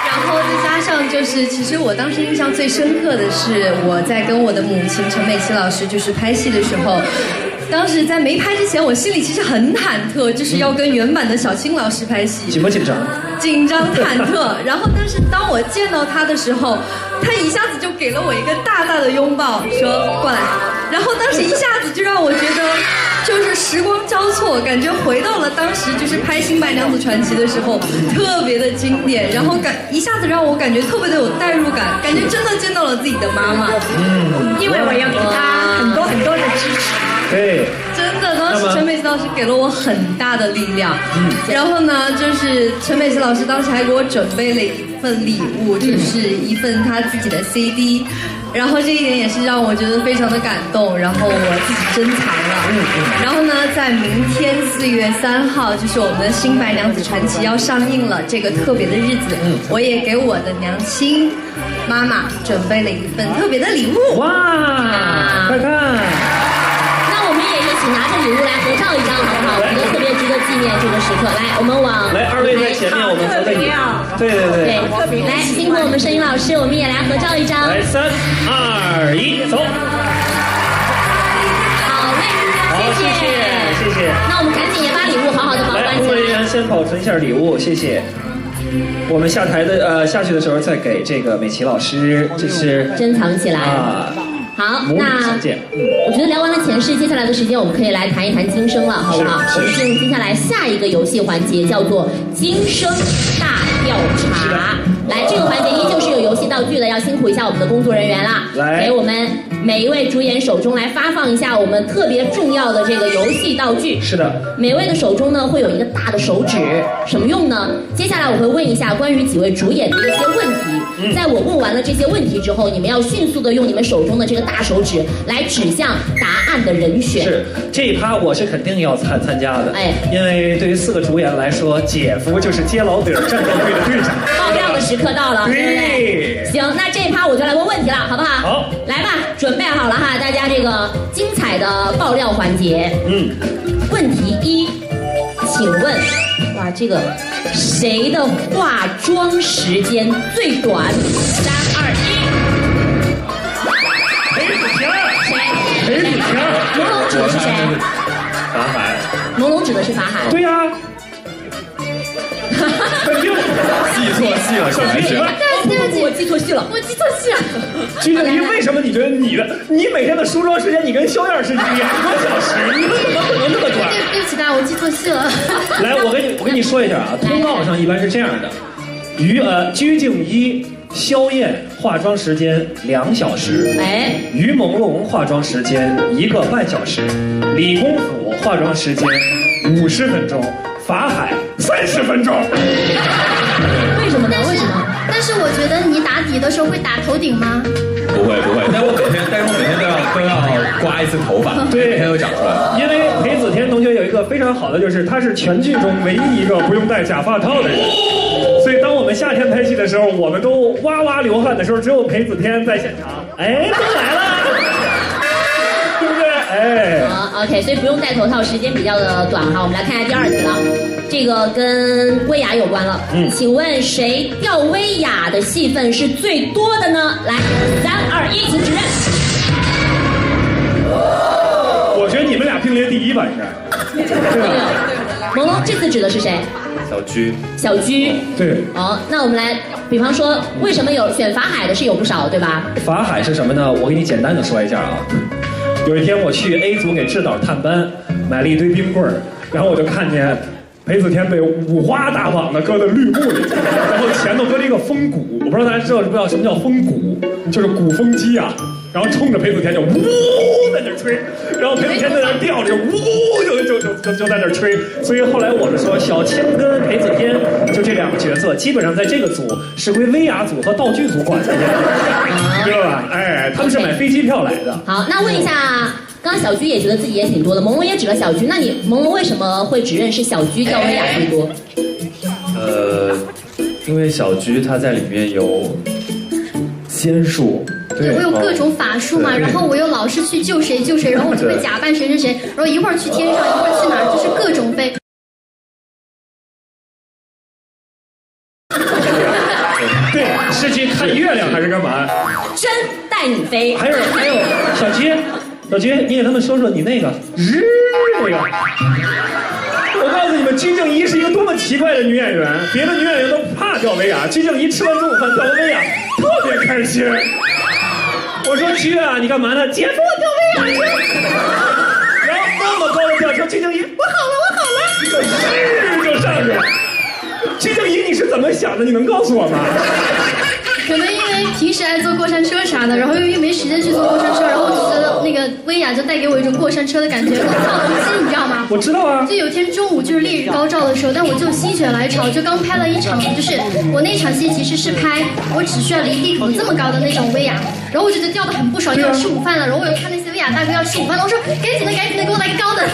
然后再加上就是，其实我当时印象最深刻的是，我在跟我的母亲陈美琪老师就是拍戏的时候。当时在没拍之前，我心里其实很忐忑，就是要跟原版的小青老师拍戏。紧不紧张？紧张忐忑。然后，但是当我见到他的时候，他一下子就给了我一个大大的拥抱，说过来。然后当时一下子就让我觉得，就是时光交错，感觉回到了当时就是拍《新白娘子传奇》的时候，特别的经典。然后一下子让我感觉特别的有代入感，感觉真的见到了自己的妈妈。因为我要给他很多的支持。对，真的，当时陈美琪老师给了我很大的力量。然后呢，就是陈美琪老师当时还给我准备了一份礼物，就是一份他自己的 CD。然后这一点也是让我觉得非常的感动，然后我自己珍藏了。然后呢，在明天4月3号，就是我们的《新白娘子传奇》要上映了，这个特别的日子，我也给我的娘亲妈妈准备了一份特别的礼物。哇，快看！那我们也一起拿着礼物来合照一张，好不好？我觉得特别值得纪念。念这个时刻。来，我们往来，二位在前面，我们合个影。对对对。对，来，辛苦我们声音老师，我们也来合照一张。来，3、2、1，走。好嘞，谢谢。那我们赶紧也把礼物好好的保管起来。工作人员先保存一下礼物，谢谢。我们下去的时候再给这个美琪老师，这是珍藏起来啊。好，那我觉得聊完了前世，接下来的时间我们可以来谈一谈今生了，好不好？我们进入接下来下一个游戏环节，叫做今生大调查。来，这个环节依旧是有游戏道具的，要辛苦一下我们的工作人员啦，给我们每一位主演手中来发放一下我们特别重要的这个游戏道具。是的，每位的手中呢会有一个大的手指，什么用呢？接下来我会问一下关于几位主演的一些问题，在我问完了这些问题之后，你们要迅速的用你们手中的这个大手指来指向答案的人选。是这一趴我是肯定要参加的，因为对于4个主演来说，姐夫就是接老底儿战斗队的队长。爆料的时刻到了，对不对？行，那这一趴我就来问问题了，好不好？好，来吧，准备好了哈，大家这个精彩的爆料环节。问题1，请问，哇，这个谁的化妆时间最短？3、2、1。裴子强。朦胧指的是谁？法海。朦胧指的是法海。对呀。记错戏了，小菊。我记错戏了。鞠婧祎，为什么你觉得你每天的梳妆时间，你跟肖燕是2个多小时？你怎么可能那么短？对不起大家，我记错戏了。来，我跟你说一下啊，通告上一般是这样的：鞠婧祎、肖燕化妆时间2小时，于朦胧化妆时间1个半小时，李公甫化妆时间50分钟，法海30分钟。为什么呢？为什么？但是我觉得你打底的时候会打头顶吗？不会，但是我每天都要刮一次头发，对，每天都长出来。因为裴子天同学有一个非常好的，就是他是全剧中唯一一个不用戴假发套的人，所以当我们夏天拍戏的时候，我们都哇哇流汗的时候，只有裴子天在现场，都来了，对不对？好 ，OK， 所以不用戴头套，时间比较的短哈。我们来看一下第2题了。这个跟薇娅有关了，请问谁吊薇娅的戏份是最多的呢？来，3、2、1，请指认。我觉得你们俩并列第1吧，应该。对吧？朦胧这次指的是谁？小鞠。对。那我们来，比方说，为什么有选法海的是有不少，对吧？法海是什么呢？我给你简单的说一下啊。有一天我去 A 组给制导探班，买了一堆冰棍儿，然后我就看见裴子天被五花大绑的搁在绿幕里，然后前头搁了一个风鼓，我不知道大家知道不知道什么叫风鼓，就是鼓风机啊，然后冲着裴子天就呜在那吹，然后裴子天在那吊着，呜就在那吹，所以后来我们说小青跟裴子天就这2个角色，基本上在这个组是归薇娅组和道具组管的，知道吧？他们是买飞机票来的。好，那问一下。刚刚小鞠也觉得自己也挺多的，朦胧也指了小鞠，那你朦胧为什么会指认是小鞠吊薇娅最多？因为小鞠她在里面有仙术，对，我有各种法术嘛，然后我又老是去救谁，然后我就会假扮谁，然后一会儿去天上，一会儿去哪儿，就是各种飞。对，是去看月亮还是干嘛？真带你飞。还有小鞠，你给他们说说你那个那个。我告诉你们，鞠婧祎是一个多么奇怪的女演员，别的女演员都怕吊薇娅，鞠婧祎吃完中午饭吊完薇娅特别开心。我说鞠啊，你干嘛呢？姐夫我吊薇娅去。然后那么高的调说鞠婧祎，我好了，就上去了。鞠婧祎你是怎么想的？你能告诉我吗？可能因为平时爱坐过山车啥的，然后又没时间去坐过山车，然后就觉得那个薇娅就带给我一种过山车的感觉，很放松心，你知道吗？我知道啊。就有天中午就是烈日高照的时候，但我就心血来潮，就刚拍了一场，就是我那场戏其实是拍我只需要离地可能这么高的那种薇娅，然后我就觉得吊得很不爽，要吃午饭了，然后我又看那些薇娅大哥要吃午饭了，我说赶紧的给我来个高的。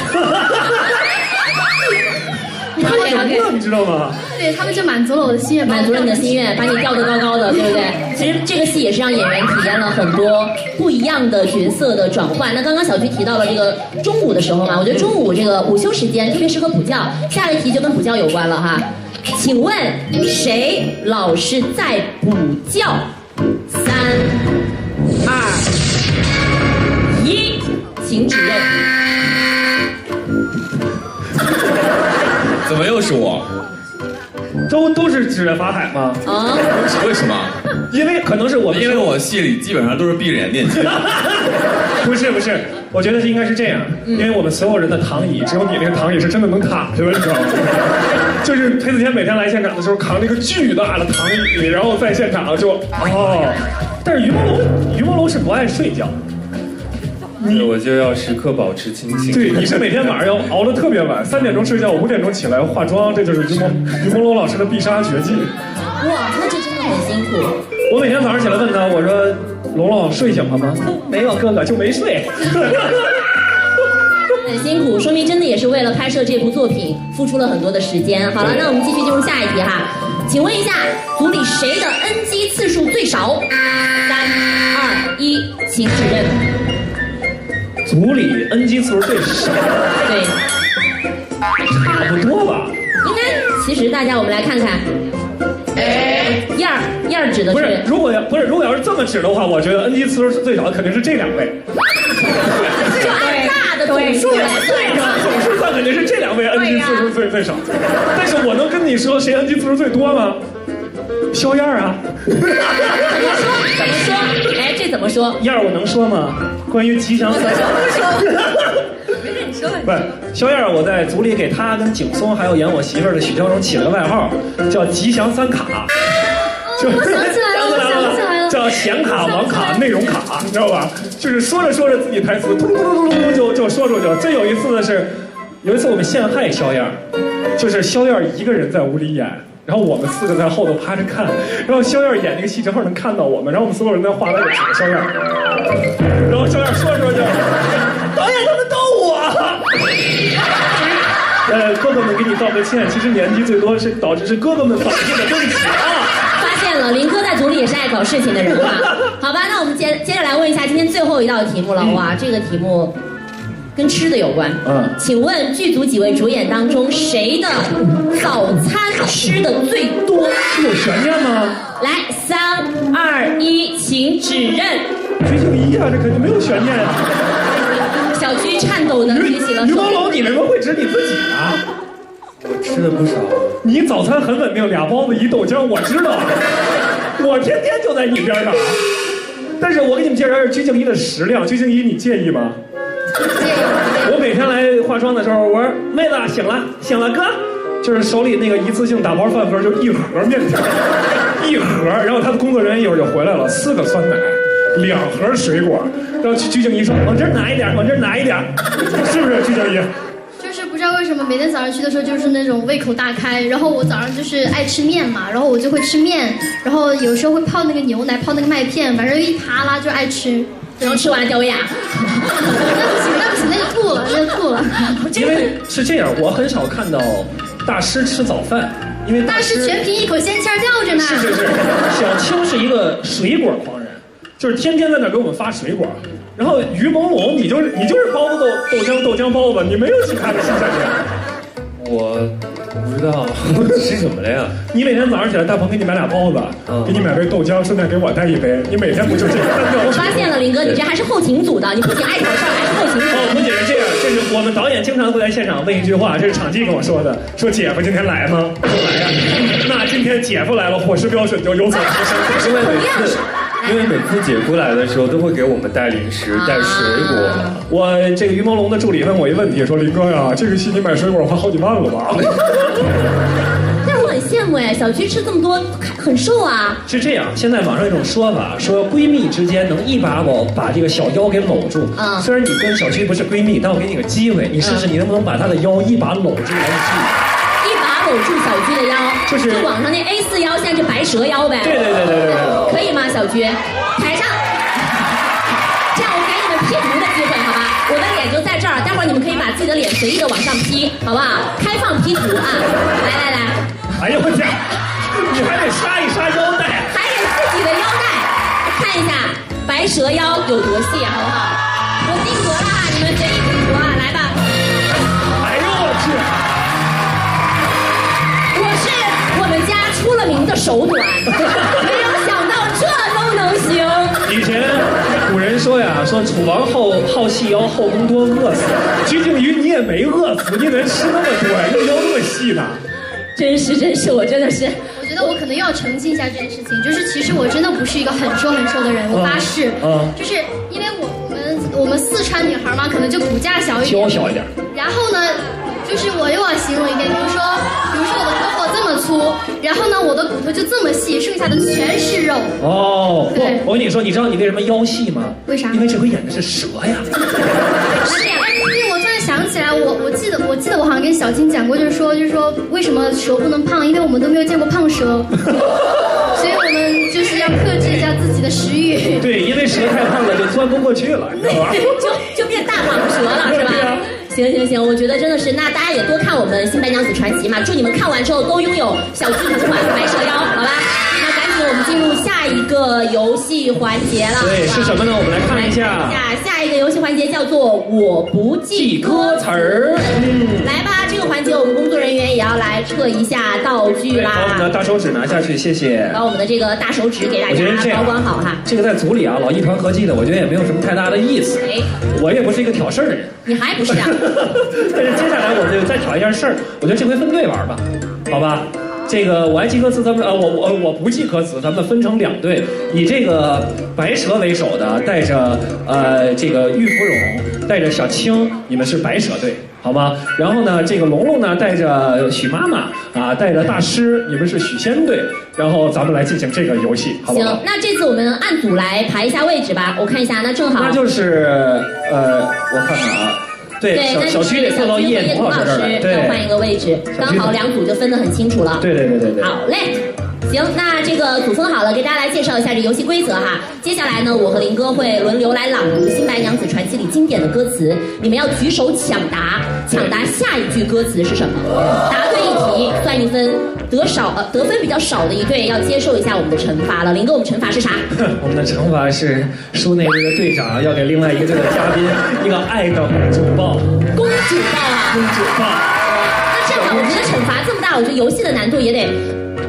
他们赢了，你知道吗？对他们就满足了我的心愿，满足了你的心愿，把你吊得高高的，对不对？其实这个戏也是让演员体验了很多不一样的角色的转换。那刚刚小菊提到了这个中午的时候嘛，我觉得中午这个午休时间特别适合补觉。下一题就跟补觉有关了哈，请问谁老是在补觉？3、2、1，请指认。怎么又是我？都是指着法海吗？啊？为什么？因为可能是我们，因为我戏里基本上都是闭着眼念经。不是，我觉得应该是这样，因为我们所有人的躺椅，只有你那个躺椅是真的能躺着的，你知道吗？就是裴子天每天来现场的时候，扛着一个巨大的躺椅，然后在现场就但是于朦胧是不爱睡觉。我就要时刻保持清醒。对，你是每天晚上要熬得特别晚，3点钟睡觉，5点钟起来化妆，这就是于朦胧老师的必杀绝技。哇，那这真的很辛苦。我每天早上起来问他，我说：“龙龙睡醒了吗？”没有，哥哥就没睡。很辛苦，说明真的也是为了拍摄这部作品付出了很多的时间。好了，那我们继续进入下一题哈，请问一下，组里谁的 NG 次数最少？3、2、1，请指认。组里 NG 次数最少，对，差不多吧。应该，其实大家我们来看看，燕儿指的是如果要是这么指的话，我觉得 NG 次数最少的肯定是这2位。就按大的总数来算，总数算肯定是这2位 NG 次数最少。但是我能跟你说谁 NG 次数最多吗？肖燕啊。怎么说？哎，这怎么说？燕儿我能说吗？关于吉祥三卡。没事，你说。不是，肖燕儿，我在组里给她跟景松还有演我媳妇儿的许昭荣起了个外号，叫吉祥3卡。我想起来了，叫显卡、网卡、内容卡，你知道吧？就是说着说着自己台词，突噜噜噜噜就说出去了。最有一次的是，有一次我们陷害肖燕儿，就是肖燕儿一个人在屋里演。然后我们4个在后头趴着看，然后肖燕演那个戏正好能看到我们，然后我们所有人在话筒里指着肖燕，然后肖燕说就，导演他们逗我。哥哥们给你道个歉，其实年纪最多是导致是哥哥们反应的，对不起啊。发现了，林哥在组里也是爱搞事情的人啊。好吧，那我们接着来问一下今天最后一道题目了。哇，这个题目跟吃的有关。请问剧组几位主演当中，谁的早餐吃的最多？有悬念吗？来，3、2、1，请指认。鞠婧祎啊，这肯定没有悬念啊。小鞠颤抖的举起了手。于朦胧，你为什么会指你自己啊？我吃的不少。你早餐很稳定，2包子1豆浆，我知道，我天天就在你边上。但是我给你们介绍一下鞠婧祎的食量，鞠婧祎你介意吗？我每天来化妆的时候，我说妹子醒了哥，就是手里那个一次性打包饭盒就1盒面条，1盒，然后他的工作人员一会儿就回来了，4个酸奶，2盒水果，然后鞠婧祎说往这儿拿一点，往这儿拿一点，是不是鞠婧祎？就是不知道为什么每天早上去的时候就是那种胃口大开，然后我早上就是爱吃面嘛，然后我就会吃面，然后有时候会泡那个牛奶，泡那个麦片，反正一扒拉就爱吃，然后吃完掉牙。那不行，那就吐了。因为是这样，我很少看到大师吃早饭，因为大师全凭一口鲜气儿吊着呢。是，小青是一个水果狂人，就是天天在那给我们发水果。然后于朦胧，你就是包子豆浆包子，你没有其他的新鲜点。我不知道吃什么了呀？你每天早上起来，大鹏给你买2包子，给你买杯豆浆，顺便给我带1杯。你每天不就这样？我发现了，林哥，你这还是后勤组的，你不仅爱搞事儿，还是后勤组。不仅是这样，这是我们导演经常会在现场问一句话，这是场记跟我说的，说姐夫今天来吗？说来呀。那今天姐夫来了，伙食标准就有所提升。因为每次姐夫来的时候都会给我们带零食、带水果。我这个于朦胧的助理问我一问题，说林哥呀，这个戏你买水果花好几万了吧？但是我很羡慕哎，小鞠吃这么多，很瘦啊。是这样，现在网上有一种说法，说闺蜜之间能一把把这个小腰给搂住。虽然你跟小鞠不是闺蜜，但我给你个机会，你试试你能不能把她的腰一把搂住来记。搂住小鞠的腰，就是网上那 A4 腰，现在是白蛇腰呗。对，可以吗，小鞠？台上，这样我给你们 P 图的机会，好吧？我的脸就在这儿，待会儿你们可以把自己的脸随意的往上劈，好不好？开放劈图啊！来。哎呦我天，你还得杀一杀腰带，还给自己的腰带，看一下白蛇腰有多细，好不好？我定格了啊，你们随意劈图啊，来吧。哎呦我去！我是我们家出了名的手短，没有想到这都能行。以前古人说呀，说楚王好细腰，后宫多饿死。鞠婧祎你也没饿死，你能吃那么多，你腰那么细呢？真是，我真的是。我觉得我可能要澄清一下这件事情，就是其实我真的不是一个很瘦的人，我发誓。就是因为我们四川女孩嘛，可能就骨架小一点，小一点。然后呢，就是我又要形容一遍，比如说我的胳膊这么粗，然后呢我的骨头就这么细，剩下的全是肉。哦，对，我跟你说，你知道你为什么腰细吗？为啥？因为这回演的是蛇呀。是呀，因为我突然想起来，我记得我好像跟小青讲过，就是说为什么蛇不能胖？因为我们都没有见过胖蛇，所以我们就是要克制一下自己的食欲。对，因为蛇太胖了就钻不过去了，你知道吧？就变大蟒蛇了，是吧？行，我觉得真的是，那大家也多看我们《新白娘子传奇》嘛，祝你们看完之后都拥有小鸡图款白蛇腰，好吧？那赶紧我们进入下一个游戏环节了。对，是什么呢？我们来看一下。下一个游戏环节叫做我不记歌词儿。来吧，这个环节我们工作人员也要来撤一下道具啦。把我们的大手指拿下去，谢谢。把我们的这个大手指给大家保管好哈。这个在组里啊，老一团合计的，我觉得也没有什么太大的意思。我也不是一个挑事儿的人。你还不是啊？但是接下来我们就再挑一件事儿，我觉得这回分队玩吧，好吧？这个我爱记歌词，咱们我不记歌词，咱们分成2队，以这个白蛇为首的带着这个玉芙蓉，带着小青，你们是白蛇队，好吗？然后呢，这个龙龙呢带着许妈妈啊，带着大师，你们是许仙队，然后咱们来进行这个游戏，好不好？行，那这次我们按组来排一下位置吧，我看一下，那正好。那就是我看看啊。对，小区得坐到叶童老师这儿来，对，换一个位置，刚好2组就分得很清楚了。对。好嘞，行，那这个组分好了，给大家来介绍一下这游戏规则哈。接下来呢，我和林哥会轮流来朗读《新白娘子传奇》里经典的歌词，你们要举手抢答下一句歌词是什么，答对一题算1分，得分比较少的一队要接受一下我们的惩罚了。林哥，我们惩罚是啥？我们的惩罚是输那队的队长要给另外一个队的嘉宾一个爱的公主抱。公主抱啊！公主抱。那这样吧，我觉得惩罚这么大，我觉得游戏的难度也得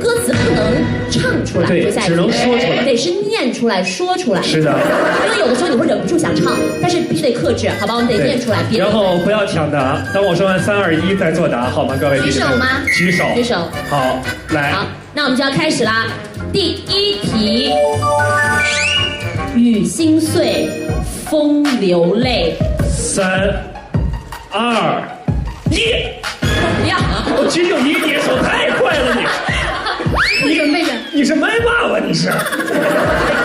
歌词不能唱出来，对，只能说出来，得是念出来、说出来。是的，因为有的时候你会忍不住想唱，但是必须得克制，好吧？我们得念出来。然后不要抢答，等我说完3、2、1再作答，好吗？各位。举手吗？举手。举手。好，来。好，那我们就要开始啦。第1题：雨心碎，风流泪。3、2、1。不要！我鞠婧祎，你手太快了你。准备着。你是麦霸吧？你是。来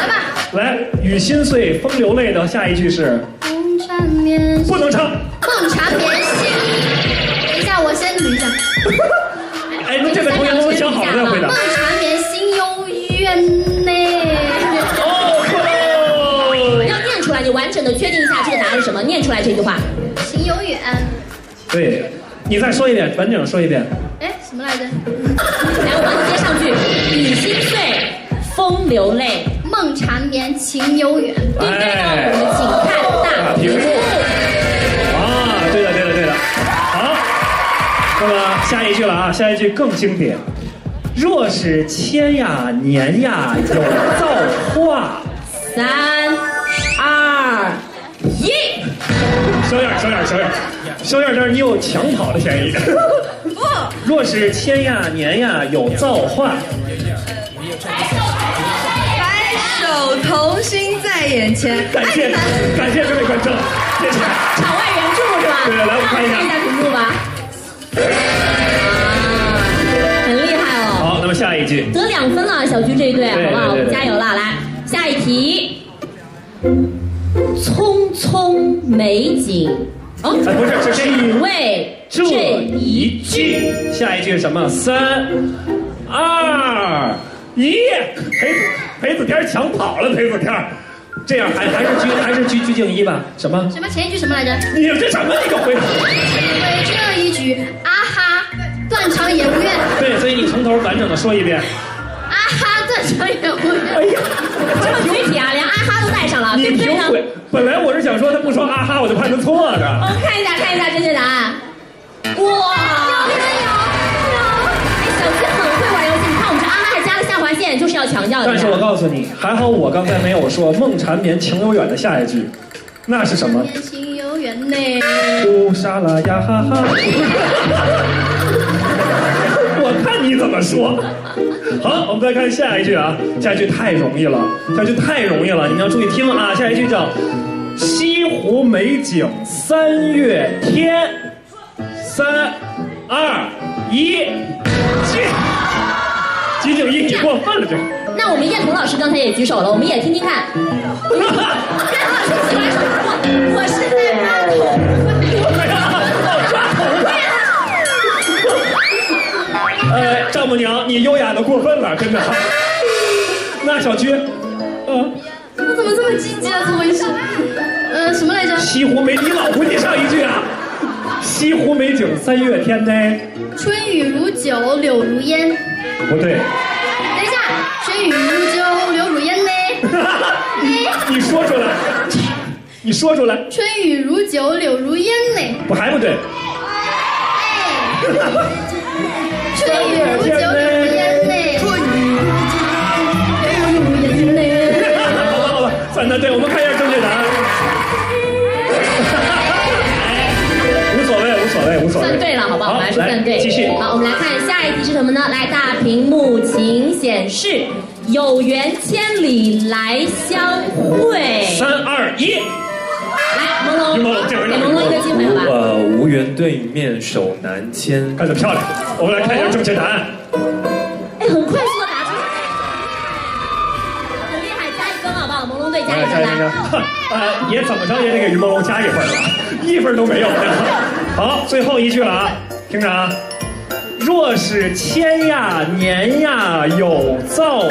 吧。来，雨心碎，风流泪的下一句是。梦缠绵。不能唱。梦缠绵心。等一下，我先捋一下。哎，那这位同学都想好了再回答。梦缠绵心有怨呢。哦，要念出来，你完整的确定一下这个答案是什么，念出来这句话。心有远。对，你再说一遍，完整说一遍。哎，什么来着？来，我帮你接上句：雨心碎，风流泪，梦缠绵，情有远。应该呢，我们请看大屏幕。啊，对了。好，那么下一句了啊，下一句更经典。若是千呀年呀有造化。3、2、1。小眼这你有抢跑的嫌疑。若是千呀年呀有造化。白首同心在眼前。感谢各位观众，谢谢。场外援助是吧？对，来我看一下屏幕吧。很厉害哦。好，那么下一句得2分了，小鞠这一队，好不好？我们加油了，来下一题。匆匆美景。哦，不是，只为这一句。下一句是什么？3、2、1。裴子天抢跑了，裴子天。这样还是鞠婧祎吧？什么？什么前一句什么来着？你这什么你给回答？为这一句啊哈，断肠也无怨。对，所以你从头完整的说一遍。啊哈，断肠也无怨。哎呀，这么具体啊，连啊哈都带上了，对不对呢？本来我是想说他不说啊哈，我就判他错的。我们看一下正确答案。哇！小鸡很会玩游戏，你看我们这啊哈还加了下划线，就是要强调一下。但是我告诉你，还好我刚才没有说梦缠绵情悠远的下一句，那是什么？情悠远呢。乌沙拉呀哈哈。我看你怎么说。好，我们再看下一句啊，下一句太容易了，下一句太容易了，你们要注意听啊。下一句叫西湖美景三月天，3、2、1，鞠婧祎，你过分了这。那我们叶童老师刚才也举手了，我们也听听看。叶童老师喜欢什么？我是在抓头发。抓头发。丈母娘，你优雅的过分了，真的。那小鞠，我怎么这么积极啊？怎么回事？什么来着？西湖美，你老不记上一句啊？西湖美景三月天呢？春雨如酒，柳如烟。不对。等一下，春雨如酒，柳如烟呢？你说出来，你说出来。春雨如酒，柳如烟呢？不还不对。春雨如酒，柳如烟呢？春雨如酒，柳如烟呢？好吧，算的对，我们看一下正确答案。无所谓。算对了，好不好？我们还是算对。继续。好，我们来看下一题是什么呢？来，大屏幕请显示，有缘千里来相会。3、2、1。来，朦胧，给朦胧一个机会吧。无缘对面手难牵，看得漂亮。我们来看一下正确答案。哎，很快速的答出来，很厉害，加1分好不好？朦胧队加1分来。也怎么着也得给于朦胧加1分了，1分都没有。好，最后一句了啊，听着啊。若是牵呀年呀有造化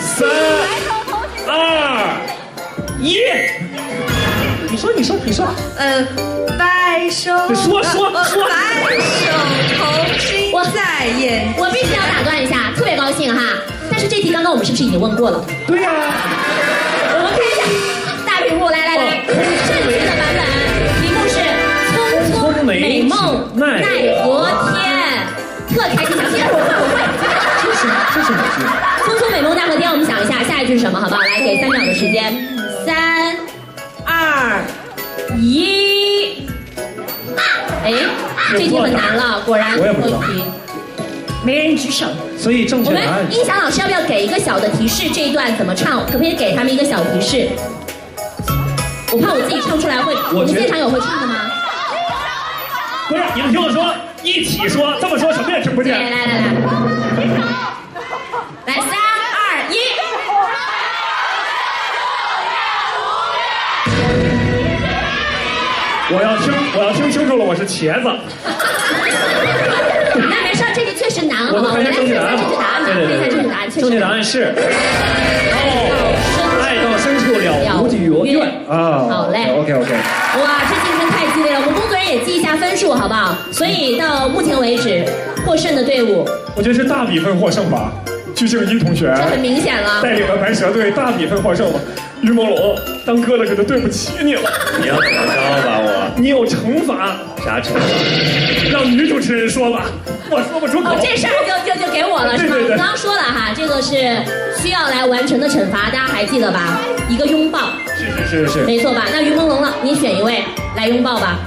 ，3、2、1。你说。白首。说。白首同心在眼。我必须要打断一下，特别高兴哈。但是这题刚刚我们是不是已经问过了？对呀。我们看一下大屏幕，来，正确的版本，题目是《匆匆美梦奈何天》，特开心，想起来我会。这是哪句？匆匆美梦奈何天，我们想一下下一句是什么，好不好？来，给3秒的时间，3、2、1。哎，这题很难了，果然最后一题。没人举手，所以正确答案。我们音响老师要不要给一个小的提示？这一段怎么唱？可不可以给他们一个小提示？我怕我自己唱出来会。我们现场有会唱的吗？不是，你们听我说，一起说，这么说什么也听不见。来，来，3、2、1。我要听清楚了，我是茄子。那没事，这题确实难，好不好？我们来看一下正确答案吧。对，正确答案是爱到深处了无余怨啊。好嘞 ，OK。哇，这竞争太激烈了，我们工作人员也记一下分数，好不好？所以到目前为止，获胜的队伍，我觉得是大比分获胜吧。鞠婧祎同学，这很明显了，带领了白蛇队大比分获胜吧。于朦胧，当哥的可就对不起你了。你要怎么着吧我？你有惩罚？啥惩罚？让女主持人说吧，我说不出口。这事儿就给我了是吗？我刚刚说了哈，这个是需要来完成的惩罚，大家还记得吧？一个拥抱。是，没错吧？那于朦胧了，你选一位来拥抱吧。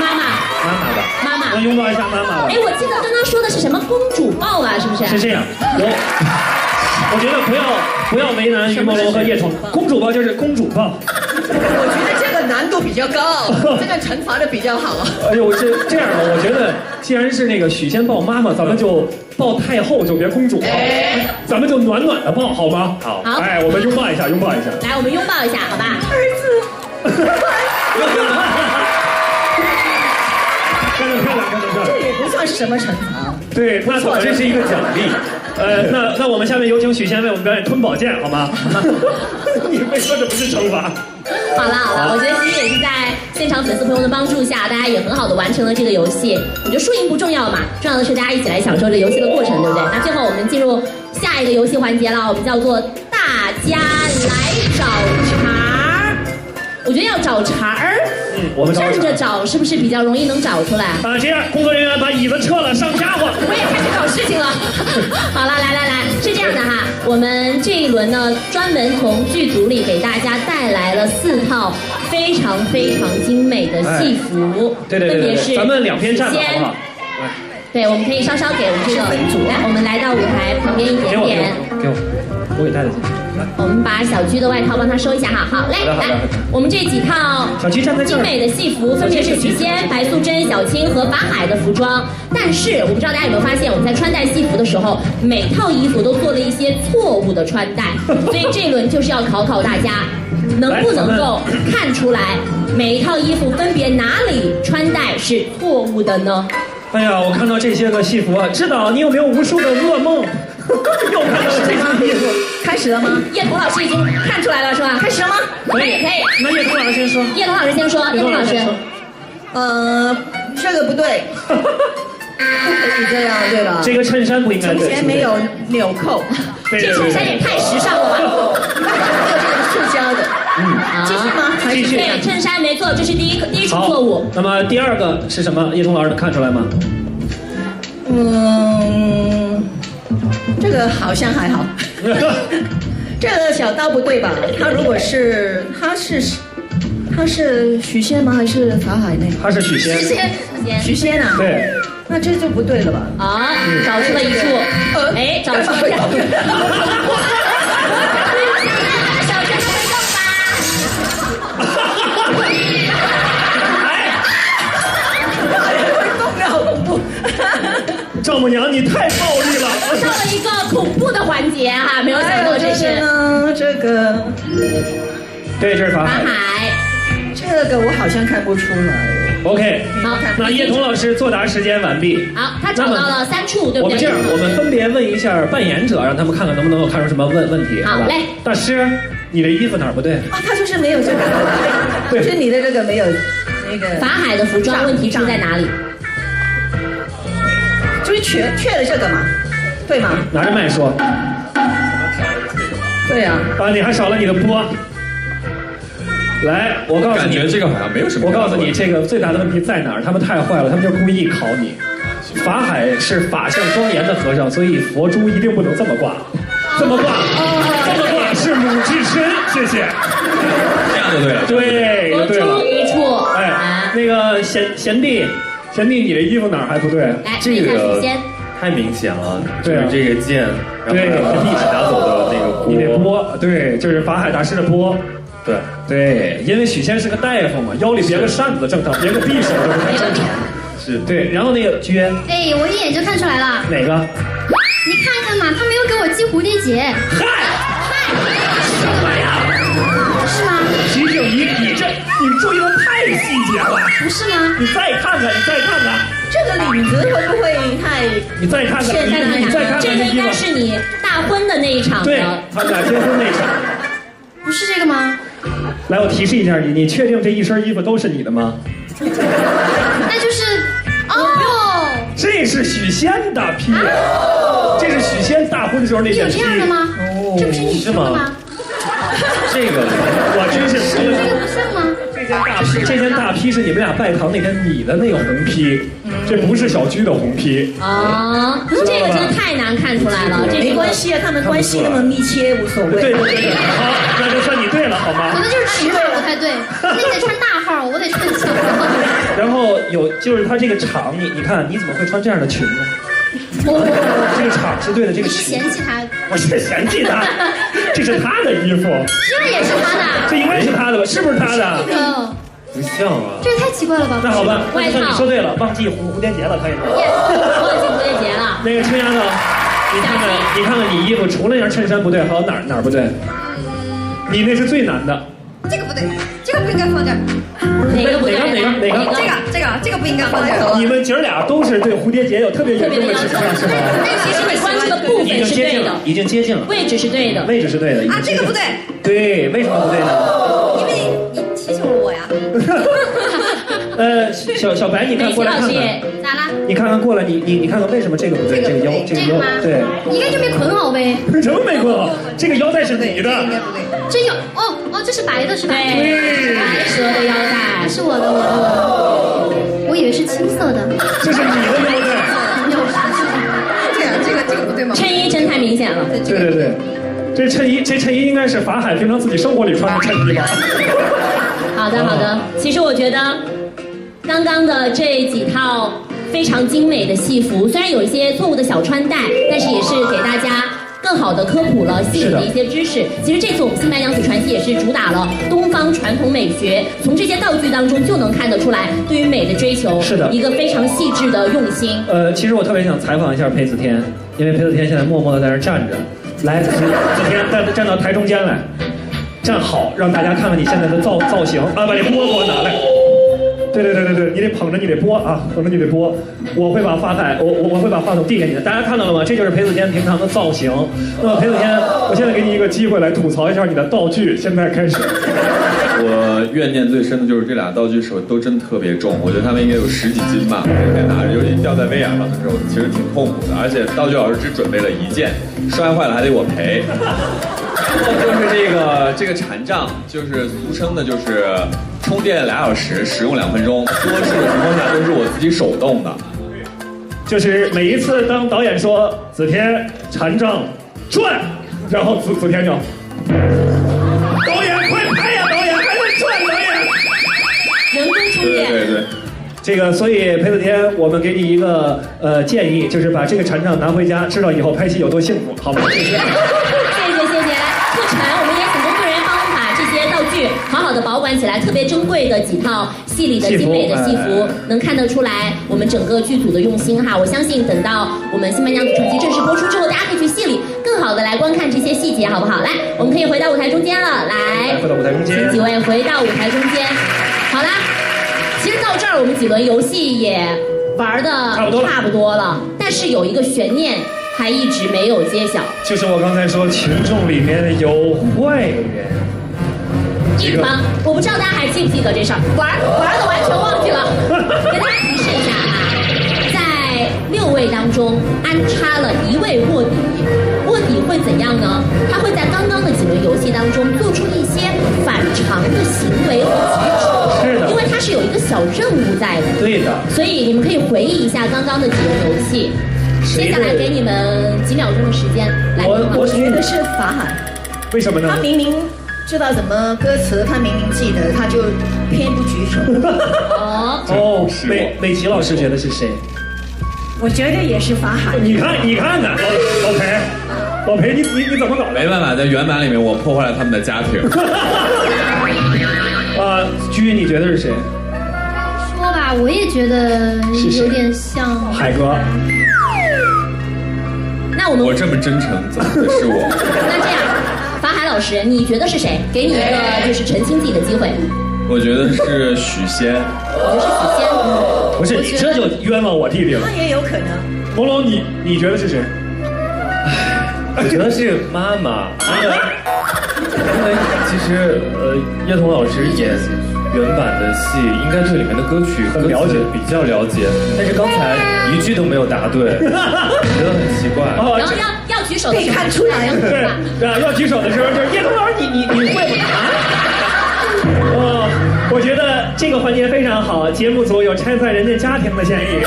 妈妈吧。那拥抱一下妈妈吧。哎，我记得刚刚说的是什么公主抱吧？是不是？是这样，我觉得不要为难于朦胧和叶童。公主抱就是公主抱。我觉得这个难度比较高，这个惩罚的比较好。哎呦，这样吧，我觉得既然是那个许仙抱妈妈，咱们就抱太后，就别公主抱，咱们就暖暖的抱，好吗？好。哎，我们拥抱一下。来，我们拥抱一下，好吧？儿子。看得漂亮。这也不算是什么惩罚。对，那这是一个奖励。那我们下面有请许仙为我们表演吞宝剑，好吗？你会说这不是惩罚？好了，我觉得今天也是在现场粉丝朋友的帮助下，大家也很好的完成了这个游戏。我觉得输赢不重要嘛，重要的是大家一起来享受这游戏的过程，对不对？那最后我们进入下一个游戏环节了，我们叫做大家来找茬儿。我觉得要找茬儿，我们站着找是不是比较容易能找出来？这样工作人员把椅子撤了，上家伙。我也开始搞事情了。好了，来，是这样的哈，我们这一轮呢，专门从剧组里给大家带来了4套非常精美的戏服，对，分别是咱们2边站吧，好不好？对，我们可以稍稍给我们这个来，我们来到舞台旁边一点点。给我给带着进去。我们把小居的外套帮他收一下哈。好，来，我们这几套精美的戏服分别是许仙、白素贞、小青和法海的服装。但是我不知道大家有没有发现，我们在穿戴戏服的时候，每套衣服都做了一些错误的穿戴，所以这一轮就是要考考大家，能不能够看出来每一套衣服分别哪里穿戴是错误的呢？哎呀，我看到这些个戏服啊，知道你有没有无数个噩梦？又看到这套衣服，开始了吗？叶童老师已经看出来了是吧？开始了吗？可以。那叶童老师先说。叶童老师先说。叶童老师。这个不对，不可以这样，对吧？这个衬衫不应该对。从前没有纽扣，这衬衫也太时尚了吧？这个塑胶的。继续吗？继续。对，衬衫没错，这是第一处错误。那么第2个是什么？叶童老师能看出来吗？这个好像还好。这个小刀不对吧？他如果是他是许仙吗？还是法海呢？他是许仙。许仙啊？对。那这就不对了吧？找出了一处。找出了。小娟会动吧？好恐怖！丈母娘，你太暴力了！到了一个恐怖的环节哈，没有想到这是这个，对，这是法海。这个我好像看不出来。OK， 好，那叶童老师作答时间完毕。好，他找到了3处，对不对？我们这样，我们分别问一下扮演者，让他们看看能不能够看出什么问题。好嘞，大师，你的衣服哪儿不对？他就是没有这个，就是你的这个没有那个。法海的服装问题出在哪里？就是缺了这个嘛，对吗？拿着麦说。对呀。你还少了你的波。来，我告诉你，感觉这个好像没有什么。我告诉你，这个最大的问题在哪儿？他们太坏了，他们就故意考你。法海是法相庄严的和尚，所以佛珠一定不能这么挂，这么挂是母之身。谢谢。这样就对了。对，佛珠一处。那个贤弟，你的衣服哪儿还不对？来，这个太明显了，对，这个剑，然后一起拿走的那个你那钵，对，就是法海大师的钵。对，因为许仙是个大夫嘛，腰里别个扇子正常，别个匕首都不太正常。是对，然后那个娟，我一眼就看出来了。哪个？你看看嘛，他没有给我系蝴蝶结。嗨，什么呀？是吗？徐静怡，你注意的太细节了。不是吗？你再看看。这个领子会不会太？你再看看，你再看看。这个应该是你大婚的那一场。对，他们俩结婚那场。不是这个吗？来，我提示一下你确定这一身衣服都是你的吗？那就是这是许仙的披，这是许仙大婚的时候那件披。有这样的吗？这不是你说的吗？这个我真是服了。这个不像吗？这件大披是你们俩拜堂那天你的那个红披，这不是小居的红披。这个真的太难看出来了。没关系啊，他们关系那么密切，无所谓。对，好，那就算你对了，好吗？可能就是尺码不太对，你得穿大号，我得穿小号。然后就是他这个场，你看你怎么会穿这样的裙呢？这个场是对的，这个裙。嫌弃他？我是嫌弃他，这是他的衣服。这也是他的。这应该是他的吧？是不是他的？不像啊。这也太奇怪了吧？那好吧，外套你说对了，忘记蝴蝶结了，可以吗？忘记蝴蝶结了。那个青丫头，你看看你衣服，除了那件衬衫不对，还有哪儿不对？你那是最难的。这个不对，这个不应该放这儿。哪个不对？哪个？哪个？这个不应该放在头。你们姐儿俩都是对蝴蝶结有特别严重的指向，是吗？但其实你关注的部分是对的，已经接近了，位置是对的，位置是对的。啊，这个不对。对，为什么不对呢？因为你踢球了我呀。小白，你看过来看看，咋啦？你看看过来，你看看为什么这个不对？这个腰，对，应该就没捆好呗。什么没捆好？这个腰带是你的，应该不对。这有哦，这是白的是吧？对，白蛇的腰带是我的，我以为是青色的。这是你的腰带。对啊，这个不对吗？衬衣真太明显了。对，这衬衣应该是法海平常自己生活里穿的衬衣吧？好的，其实我觉得刚刚的这几套非常精美的戏服，虽然有一些错误的小穿戴，但是也是给大家更好的科普了戏里的一些知识。其实这次我们新白娘子传奇也是主打了东方传统美学，从这些道具当中就能看得出来对于美的追求，是的，一个非常细致的用心。其实我特别想采访一下裴子天，因为裴子天现在默默的在那站着，来，子天站到台中间来。站好，让大家看看你现在的造型啊！把这钵给我拿来。对，你得捧着你的钵啊，捧着你的钵。我会把话筒递给你的。大家看到了吗？这就是裴子天平常的造型。那么裴子天，我现在给你一个机会来吐槽一下你的道具。现在开始。我怨念最深的就是这俩道具手都真特别重，我觉得他们应该有10几斤吧，每天拿着，尤其掉在威亚上的时候，其实挺痛苦的。而且道具老师只准备了1件，摔坏了还得我赔。就是这个禅杖，就是俗称的，就是充电2小时，使用2分钟，多数的情况下都是我自己手动的。就是每一次当导演说子天禅杖转，然后子天就，导演快拍呀，导演还在转，导演。人工充电。对。这个，所以裴子天，我们给你一个建议，就是把这个禅杖拿回家，知道以后拍戏有多幸福，好吗？谢谢。谢谢。课程我们也请工作人员帮我们把这些道具好好的保管起来，特别珍贵的几套戏里的精美的戏服，能看得出来我们整个剧组的用心哈。我相信等到我们《新白娘子传奇》正式播出之后，大家可以去戏里更好的来观看这些细节，好不好？来，我们可以回到舞台中间了，来，回到舞台中间，请几位回到舞台中间。好啦，其实到这儿我们几轮游戏也玩的差不多了，但是有一个悬念还一直没有揭晓，就是我刚才说群众里面有坏人。一方，我不知道大家还记不记得这事儿，玩的完全忘记了。给大家提示一下啊，在6位当中安插了1位卧底，卧底会怎样呢？他会在刚刚的几轮游戏当中做出一些反常的行为和举止，是的，因为他是有一个小任务在的，对的，所以你们可以回忆一下刚刚的几轮游戏。接下来给你们几秒钟的时间来。我觉得是法海，为什么呢？他明明知道怎么歌词，他明明记得，他就偏不举手。美琪老师觉得是谁？我觉得也是法海。你看看，老裴，你怎么搞的？没办法，在原版里面我破坏了他们的家庭。居，你觉得是谁？说吧，我也觉得有点像海哥。那我这么真诚，怎么会是我？那这样，法海老师，你觉得是谁？给你一个就是澄清自己的机会。我觉得是许仙。我觉得是许仙。不是，你这就冤枉我弟弟了。那也有可能。朦胧，你觉得是谁？我觉得是妈妈，因为其实叶童老师演原版的戏，应该对里面的歌曲很了解，比较了解，但是刚才一句都没有答对，觉得很奇怪。然后要举手的时候，看出来了，对，要举手的时候就是叶童老师，你会吗？我觉得这个环节非常好，节目组有拆散人家家庭的嫌疑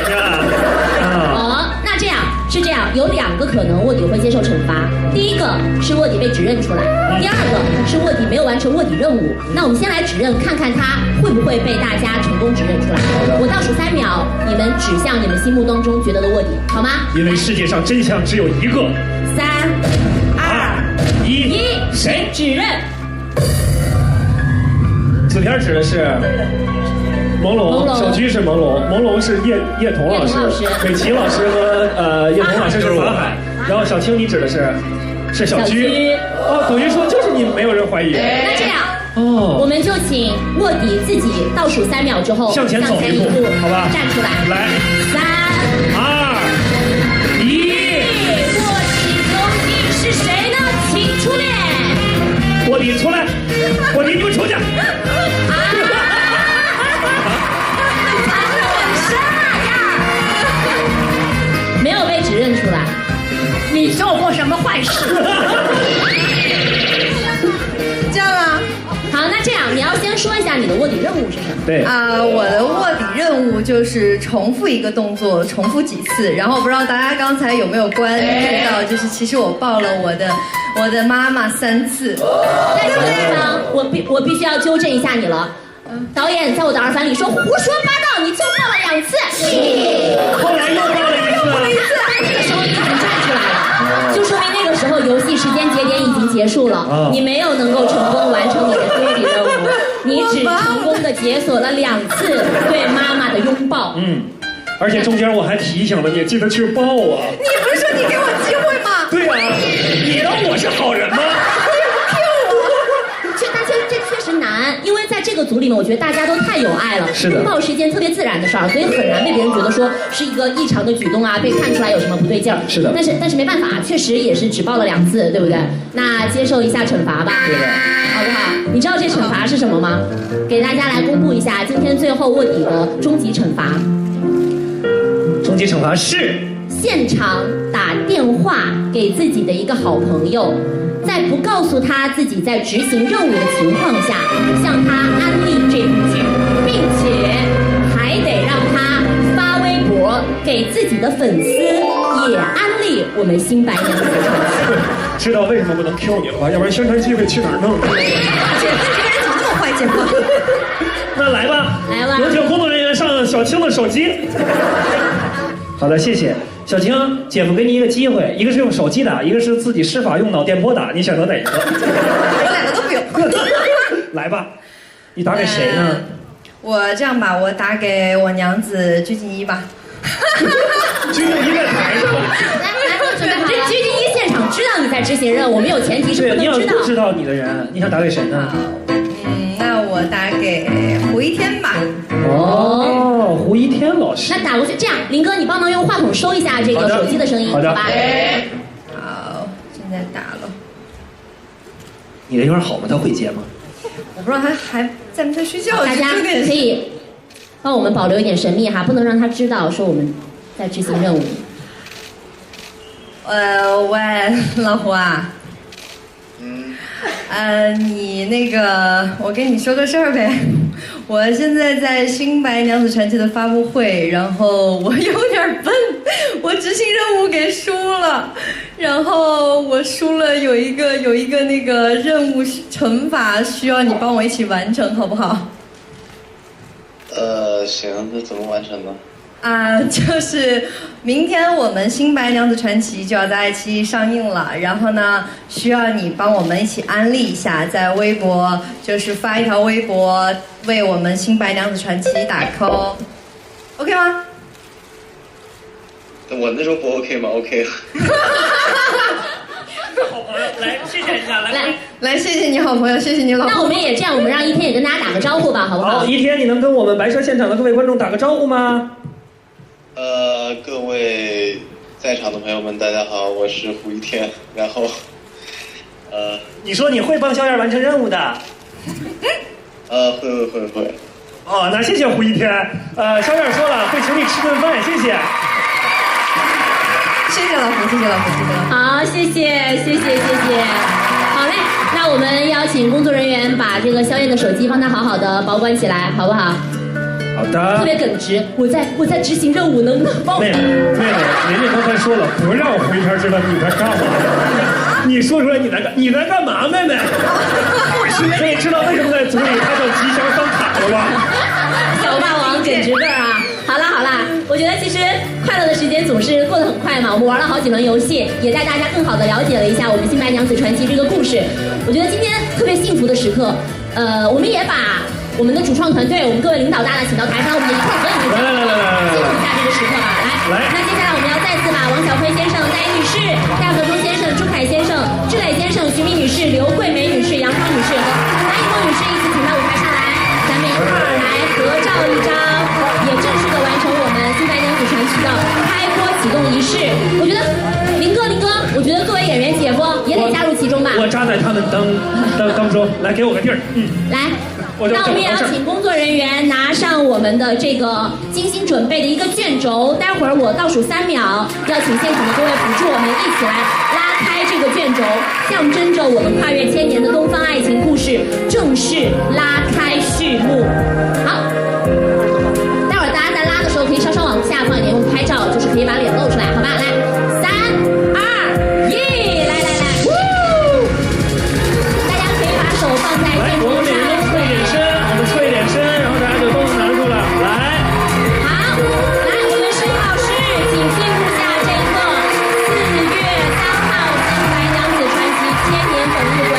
那这样是这样，有2个可能卧底会接受惩罚。第一个是卧底被指认出来，第2个是卧底没有完成卧底任务。那我们先来指认，看看他会不会被大家成功指认出来。我倒数3秒，你们指向你们心目当中觉得的卧底，好吗？因为世界上真相只有一个。3、2、1，谁指认？子天指的是朦胧，小居是朦胧是叶童老师，美琪老师和叶童老师是法海，然后小青你指的是小居。等于说就是你没有人怀疑。那这样，哦，我们就请卧底自己倒数3秒之后向前走一步，好吧？站出来，来，3、2、1，卧底究竟是谁呢？请出列。卧底出来，卧底你们出去。没有被指认出来，你做过什么坏事？这样啊？好，那这样你要先说一下你的卧底任务是什么？对我的卧底任务就是重复一个动作，重复几次。然后不知道大家刚才有没有关注到，就是其实我抱了我的妈妈3次。在这个地方，我必须要纠正一下你了。导演在我的耳返里说胡说八道，你就抱了2次。后来又抱了一次。那个时候你已经站出来了，就说明那个时候游戏时间节点已经结束了，你没有能够成功完成你的卧底任务，你只成功的解锁了2次对妈妈的拥抱。而且中间我还提醒了你，记得去抱啊。你不是说你给我机会吗？对啊，你当我是好人吗？但这确实难，因为在这个组里面，我觉得大家都太有爱了。是的，拥抱是一件特别自然的事儿，所以很难被别人觉得说是一个异常的举动啊，被看出来有什么不对劲儿。是的，但是没办法，确实也是只抱了2次，对不对？那接受一下惩罚吧，对的，好不好？你知道这惩罚是什么吗？给大家来公布一下今天最后卧底的终极惩罚。终极惩罚是现场打电话给自己的一个好朋友。在不告诉他自己在执行任务的情况下，向他安利这部剧，并且还得让他发微博给自己的粉丝也安利我们新白娘子的传奇。知道为什么不能 Q 你了吧？要不然宣传机会去哪儿弄？姐夫，你这个人怎么那么坏，姐夫？那来吧，来吧，有请工作人员上小青的手机。好的，谢谢小青，姐夫给你一个机会，一个是用手机打，一个是自己施法用脑电波打，你选择哪一个？我2个都不用。来吧，你打给谁呢？我这样吧，我打给我娘子鞠婧祎吧。鞠婧祎在台上。来，准备好了。鞠婧祎现场知道你在执行任务，我们有前提是不能知道。你要不知道你的人，你想打给谁呢？那我打给胡一天吧。哦，胡一天老师。那打过去，这样，林哥，你帮忙用话筒收一下这个手机的声音，好吧？好，现在打了。你人缘好吗？他会接吗？我不知道他还在不在睡觉。大家可以帮我们保留一点神秘哈，不能让他知道说我们在执行任务。喂，老胡啊。你那个，我跟你说个事儿呗。我现在在《新白娘子传奇》的发布会，然后我有点笨，我执行任务给输了，然后我输了，有一个那个任务惩罚需要你帮我一起完成，好不好？行，那怎么完成呢？就是明天我们《新白娘子传奇》就要在爱奇艺上映了，然后呢，需要你帮我们一起安利一下，在微博就是发一条微博为我们《新白娘子传奇》打 call， OK 吗？我那时候不 OK 吗 ？OK。好朋友，来谢谢一下，来谢谢你好朋友，谢谢你老婆。那我们也这样，我们让一天也跟大家打个招呼吧，好不好？好，一天你能跟我们白蛇现场的各位观众打个招呼吗？各位在场的朋友们，大家好，我是胡一天。然后，你说你会帮小燕完成任务的？会。哦，那谢谢胡一天。小燕说了，会请你吃顿饭，谢谢。谢谢老胡，谢谢老胡，谢谢老胡。好，谢谢。好嘞，那我们邀请工作人员把这个肖燕的手机帮她好好的保管起来，好不好？好的。特别耿直，我在执行任务，能不能帮我？妹妹，人家刚才说了，不让胡一天知道你在干嘛。你说出来你在干嘛，妹妹？所以知道为什么在组里他叫吉祥三卡了吧？小霸王耿直个儿啊！好啦，我觉得其实快乐的时间总是过得很快嘛。我们玩了好几轮游戏，也带大家更好的了解了一下我们《新白娘子传奇》这个故事。我觉得今天特别幸福的时刻，我们也把我们的主创团队，我们各位领导大大请到台上，我们也一块合影一下，记录一下这个时刻吧。来，那接下来我们要再次把王小辉先生、戴英女士、戴和忠先生、朱凯先生、志磊先生、徐明女士、刘桂梅女士、杨芳女士和蓝以沫女士在他们当中，来给我个地儿，来。那我们也要请工作人员拿上我们的这个精心准备的一个卷轴，待会儿我倒数3秒，要请现场的各位辅助我们一起来拉开这个卷轴，象征着我们跨越1000年的东方爱情故事正式拉开序幕。好，待会儿大家在拉的时候可以稍稍往下放一点，用拍照就是可以把脸露出来，好吧？来，3、2、1，来，大家可以把手放在卷轴上。吹点声，然后大家就都能拿住了。来，好，来，我们申考试，请记录下这个4月3号新白娘子传奇1000年本日为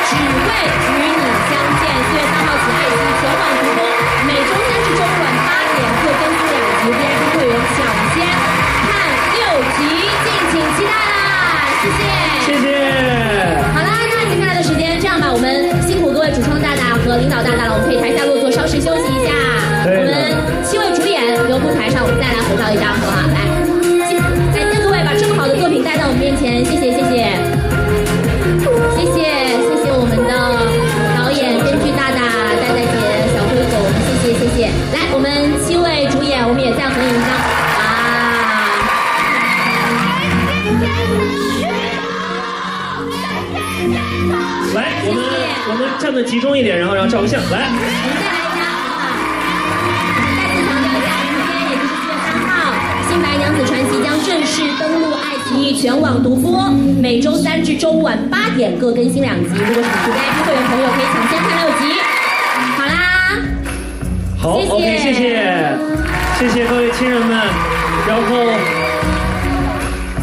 只为与你相见。4月3号起，爱奇艺全网直播，每周3至周五晚8点各更新2集 VIP 会员抢先看6集，敬请期待啦！谢谢，谢谢。好啦，那接下来的时间，这样吧，我们辛苦各位主创大大和领导大大了，我们可以台下落座，稍事休息一下。我们7位主演留步台上，我们再来合照一张，好不好？来，感谢各位把这么好的作品带到我们面前，谢谢我们的导演、编剧大大、戴戴姐、小辉总，谢谢。来，我们7位主演，我们也再合影一张啊！来，我们站得集中一点，然后照个相。来，我们再来一张，再次强调一下，明天也就是4月3号，《新白娘子传奇》将正式登陆爱奇艺全网独播，每周3至周五晚8点各更新2集。如果是你是 VIP 会员朋友，可以抢先看6集。好啦，好 ，OK， 谢谢各位亲人们，然后。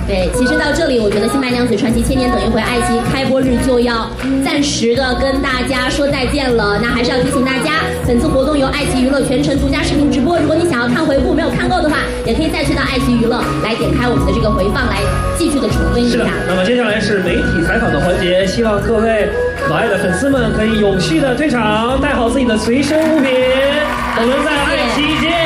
对，其实到这里，我觉得《新白娘子传奇》1000年等一回爱奇艺开播日就要暂时的跟大家说再见了。那还是要提醒大家，本次活动由爱奇艺娱乐全程独家视频直播。如果你想要看回顾没有看够的话，也可以再去到爱奇艺娱乐来点开我们的这个回放，来继续的重温一下。是的，那么接下来是媒体采访的环节，希望各位可爱的粉丝们可以有序的退场，带好自己的随身物品。我们在爱奇艺见。